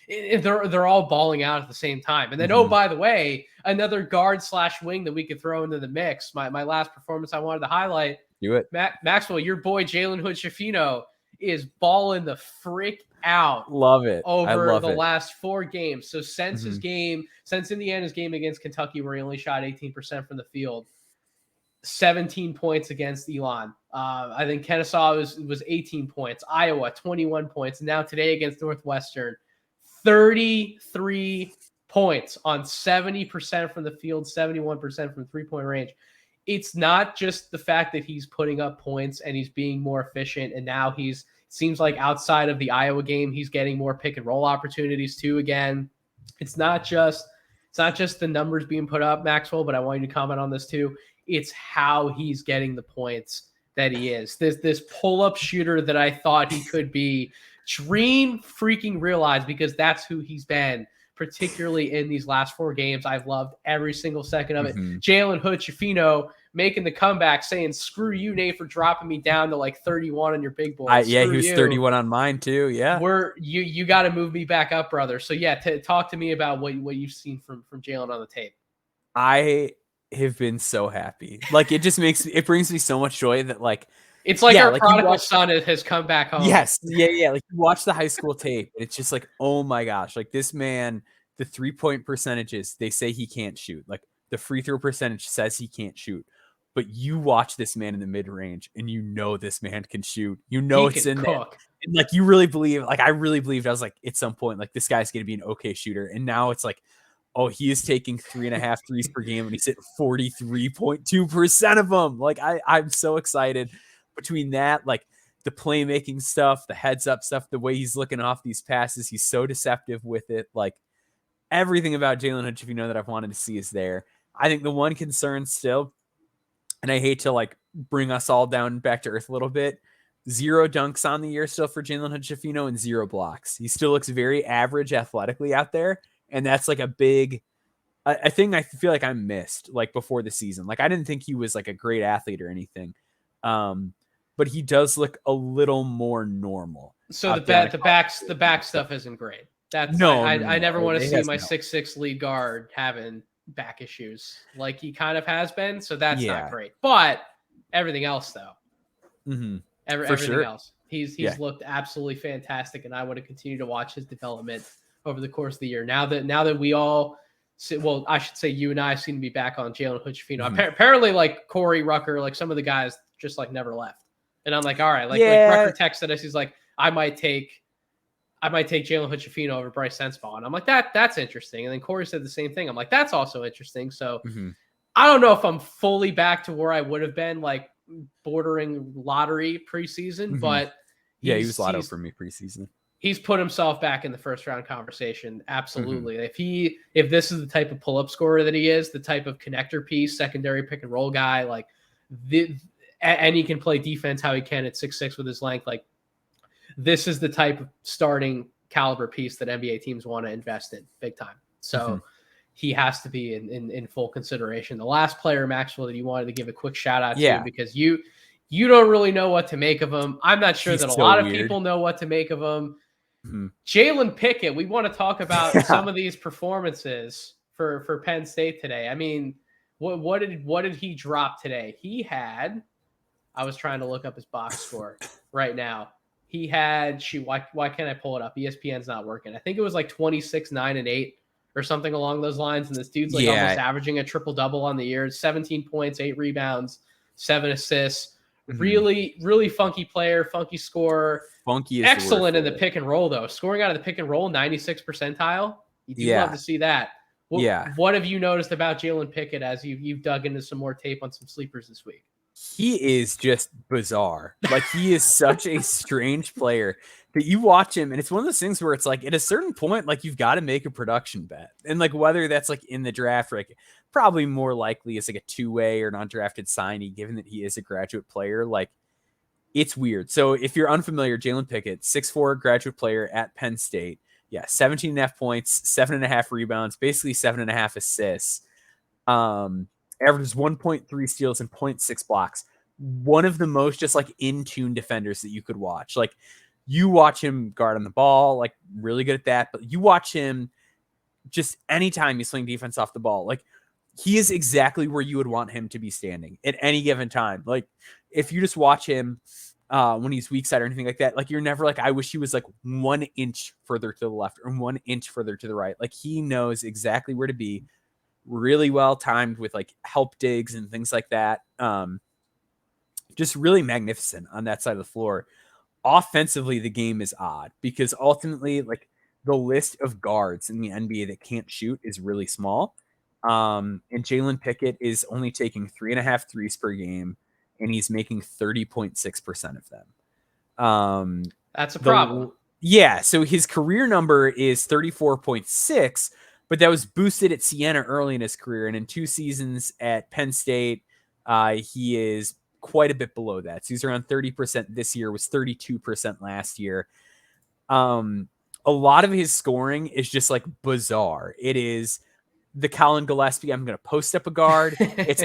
it. They're all balling out at the same time. And then, oh, by the way, another guard / wing that we could throw into the mix. My last performance I wanted to highlight. Do it. Maxwell, your boy Jalen Hood-Schifino is balling the frick out. Love it. Over the last 4 games. So since Indiana's game against Kentucky, where he only shot 18% from the field, 17 points against Elon. I think Kennesaw was 18 points. Iowa, 21 points. And now today against Northwestern, 33 points on 70% from the field, 71% from 3-point range. It's not just the fact that he's putting up points and he's being more efficient, and now he's Seems like outside of the Iowa game, he's getting more pick and roll opportunities too. Again, it's not just the numbers being put up, Maxwell, but I want you to comment on this too. It's how he's getting the points that he is. This pull-up shooter that I thought he could be, dream freaking realized, because that's who he's been, particularly in these last 4 games. I've loved every single second of it. Jalen Hood-Schifino making the comeback, saying, screw you, Nate, for dropping me down to like 31 on your big board. He was 31 on mine too. Yeah. You got to move me back up, brother. So yeah, talk to me about what you've seen from Jalen on the tape. I have been so happy. Like, it brings me so much joy that, like, it's like our prodigal son has come back home. Yes. Yeah. Like, you watch the high school tape, and it's just like, oh my gosh, like, this man, the 3-point percentages, they say he can't shoot. Like, the free throw percentage says he can't shoot. But you watch this man in the mid range, and you know this man can shoot. You know it's in there. And like, you really believe, like, I really believed, I was like, at some point, like, this guy's going to be an okay shooter. And now it's like, oh, he is taking 3.5 threes per game, and he's hitting 43.2% of them. Like, I'm so excited between that, like, the playmaking stuff, the heads up stuff, the way he's looking off these passes. He's so deceptive with it. Like, everything about Jalen Hood-Schifino that I've wanted to see is there. I think the one concern still, and I hate to like bring us all down back to earth a little bit, 0 dunks on the year still for Jalen Hood-Schifino and 0 blocks. He still looks very average athletically out there. And that's like a big, I think I feel like I missed like before the season. Like, I didn't think he was like a great athlete or anything. But he does look a little more normal. So the back stuff isn't great. That's I never want to see my 6'6" lead guard having back issues like he kind of has been. So that's not great. But everything else though, everything else, he's looked absolutely fantastic, and I want to continue to watch his development over the course of the year. Now that we all, well, I should say you and I seem to be back on Jalen Hood-Schifino. Apparently, like Corey Rucker, like some of the guys just like never left. And I'm like, all right, like Rucker texted us. He's like, I might take Jalen Hood-Schifino over Bryce Sensabaugh. And I'm like, that's interesting. And then Corey said the same thing. I'm like, that's also interesting. So I don't know if I'm fully back to where I would have been, like bordering lottery preseason, but he was lotto for me preseason. He's put himself back in the first round conversation. Absolutely. If this is the type of pull-up scorer that he is, the type of connector piece, secondary pick and roll guy, like and he can play defense how he can at 6'6" with his length. Like, this is the type of starting caliber piece that NBA teams want to invest in big time. So he has to be in full consideration. The last player, Maxwell, that you wanted to give a quick shout out to, because you don't really know what to make of him. I'm not sure that a lot of people know what to make of him. Jalen Pickett, we want to talk about some of these performances for Penn State today. I mean, what did he drop today? He had, I was trying to look up his box score right now. He had, why can't I pull it up? ESPN's not working. I think it was like 26, 9, and 8 or something along those lines. And this dude's like almost averaging a triple-double on the year. 17 points, 8 rebounds, 7 assists. Really, really funky player, funky scorer. Funky is excellent in the pick and roll, though. Scoring out of the pick and roll, 96th percentile. You do love to see that. What have you noticed about Jalen Pickett as you've dug into some more tape on some sleepers this week? He is just bizarre. Like, he is such a strange player that you watch him, and it's one of those things where it's like, at a certain point, like, you've got to make a production bet. And like, whether that's like in the draft, like probably more likely it's like a 2-way or an undrafted signee, given that he is a graduate player. Like, it's weird. So if you're unfamiliar, Jalen Pickett, 6'4" graduate player at Penn State. 17.5 points, 7.5 rebounds, basically 7.5 assists. Averages 1.3 steals and 0.6 blocks. One of the most just like in tune defenders that you could watch. Like, you watch him guard on the ball, like really good at that. But you watch him just anytime he's playing defense off the ball, like, he is exactly where you would want him to be standing at any given time. Like, if you just watch him when he's weak side or anything like that, like, you're never like, I wish he was like 1 inch further to the left or 1 inch further to the right. Like, he knows exactly where to be. Really well timed with like help digs and things like that. Just really magnificent on that side of the floor. Offensively, the game is odd because ultimately, like, the list of guards in the NBA that can't shoot is really small. And Jalen Pickett is only taking 3.5 threes per game, and he's making 30.6% of them. That's a problem. Yeah, so his career number is 34.6, but that was boosted at Siena early in his career. And in 2 seasons at Penn State, he is quite a bit below that. So he's around 30% this year, was 32% last year. A lot of his scoring is just like bizarre. It is the Colin Gillespie, I'm going to post up a guard.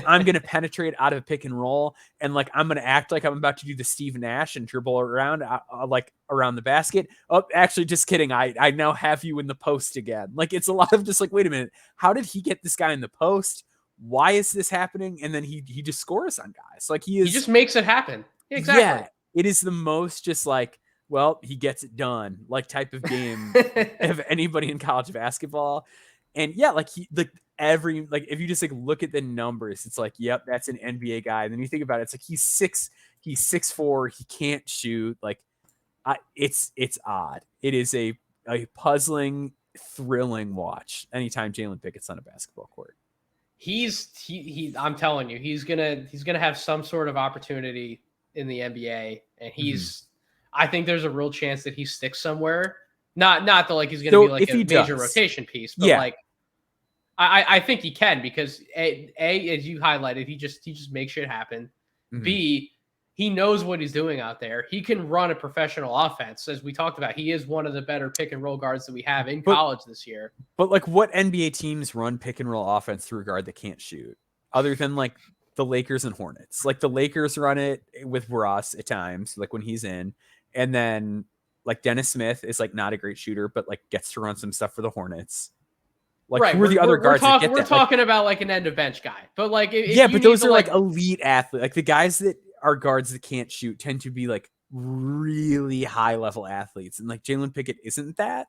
I'm going to penetrate out of a pick and roll. And like, I'm going to act like I'm about to do the Steve Nash and dribble around, like around the basket. Oh, actually, just kidding. I now have you in the post again. Like, it's a lot of just like, wait a minute. How did he get this guy in the post? Why is this happening? And then he just scores on guys. Like he just makes it happen. Yeah, exactly. Yeah, it is the most just like, well, he gets it done, like type of game of anybody in college basketball. And yeah, like if you just like look at the numbers, it's like, yep, that's an NBA guy. And then you think about it, it's like he's 6'4", he can't shoot. Like it's odd. It is a puzzling, thrilling watch anytime Jalen Pickett's on a basketball court. I'm telling you, he's gonna have some sort of opportunity in the NBA, and I think there's a real chance that he sticks somewhere. Not that like he's gonna be like a major rotation piece, but like I think he can, because a as you highlighted, he just makes shit happen. B, he knows what he's doing out there. He can run a professional offense. As we talked about, he is one of the better pick and roll guards that we have in college this year. But like, what NBA teams run pick and roll offense through a guard that can't shoot, other than like the Lakers and Hornets? Like the Lakers run it with Ross at times, like when he's in, and then like Dennis Smith is like not a great shooter, but like gets to run some stuff for the Hornets. Like, right. Who are the other guards that get that? We're talking about like an end of bench guy, but like but those are like elite athletes. Like the guys that are guards that can't shoot tend to be like really high level athletes, and like Jalen Pickett isn't that.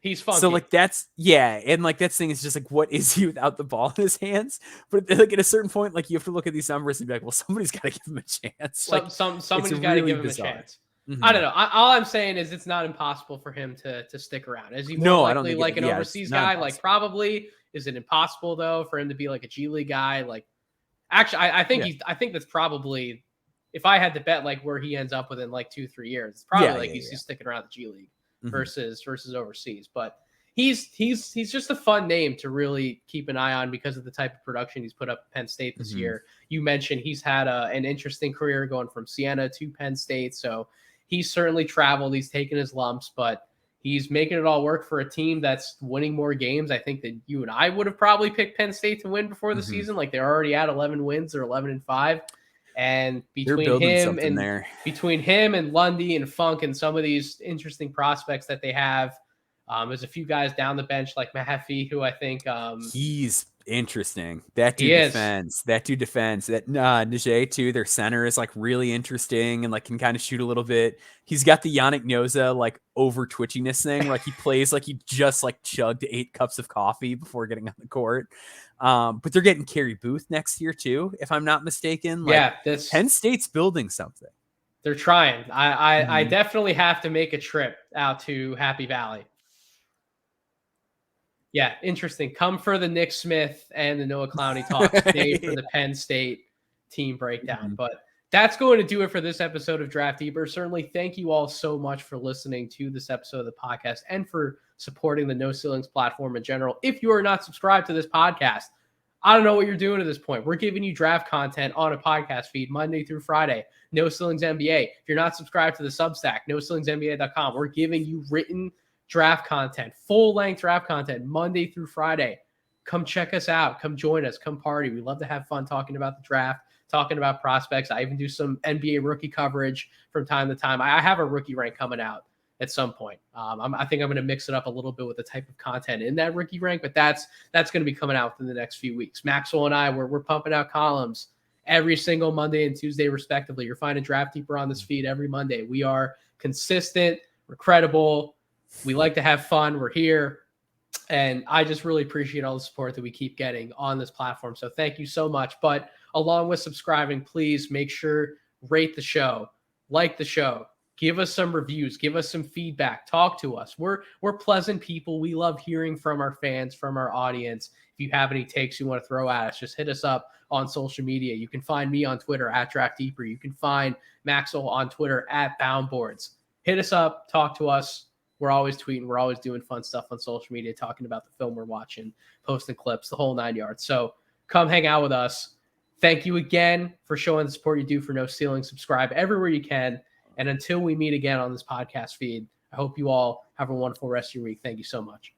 He's funky. So like and like that thing is just like, what is he without the ball in his hands? But like at a certain point, like you have to look at these numbers and be like, well, somebody's got to give him a chance. Somebody's got to give him a chance. I don't know. All I'm saying is it's not impossible for him to stick around. Is he more likely like an overseas guy? Like probably. Is it impossible though for him to be like a G League guy? Like actually, I think that's probably, if I had to bet like where he ends up within like 2-3 years, it's probably he's sticking around the G League versus overseas. But he's just a fun name to really keep an eye on because of the type of production he's put up at Penn State this year. You mentioned he's had an interesting career going from Siena to Penn State, so he's certainly traveled. He's taken his lumps, but he's making it all work for a team that's winning more games. I think that you and I would have probably picked Penn State to win before the season. Like they're already at 11 wins or 11-5. And between him and Lundy and Funk and some of these interesting prospects that they have, there's a few guys down the bench like Mahaffey, who I think he's interesting. That dude defends. That Najee too. Their center is like really interesting and like can kind of shoot a little bit. He's got the Yannick Noza like over twitchiness thing. Like he plays like he just like chugged 8 cups of coffee before getting on the court. But they're getting Kerry Booth next year too, if I'm not mistaken. Like, Penn State's building something. They're trying. I definitely have to make a trip out to Happy Valley. Yeah, interesting. Come for the Nick Smith and the Noah Clowney talk. Stay for the Penn State team breakdown. But that's going to do it for this episode of Draft Deeper. Certainly, thank you all so much for listening to this episode of the podcast and for supporting the No Ceilings platform in general. If you are not subscribed to this podcast, I don't know what you're doing at this point. We're giving you draft content on a podcast feed Monday through Friday. No Ceilings NBA. If you're not subscribed to the Substack, NoCeilingsNBA.com, we're giving you written draft content, full-length draft content, Monday through Friday. Come check us out. Come join us. Come party. We love to have fun talking about the draft, talking about prospects. I even do some NBA rookie coverage from time to time. I have a rookie rank coming out at some point. I think I'm going to mix it up a little bit with the type of content in that rookie rank, but that's going to be coming out within the next few weeks. Maxwell and I, we're pumping out columns every single Monday and Tuesday, respectively. You're finding Draft Deeper on this feed every Monday. We are consistent. We're credible. We like to have fun. We're here. And I just really appreciate all the support that we keep getting on this platform. So thank you so much. But along with subscribing, please make sure, rate the show, like the show, give us some reviews, give us some feedback, talk to us. We're pleasant people. We love hearing from our fans, from our audience. If you have any takes you want to throw at us, just hit us up on social media. You can find me on Twitter at Draft Deeper. You can find Maxwell on Twitter at Boundboards. hit us up, talk to us. We're always tweeting. We're always doing fun stuff on social media, talking about the film we're watching, posting clips, the whole 9 yards. So come hang out with us. Thank you again for showing the support you do for No Ceiling. Subscribe everywhere you can. And until we meet again on this podcast feed, I hope you all have a wonderful rest of your week. Thank you so much.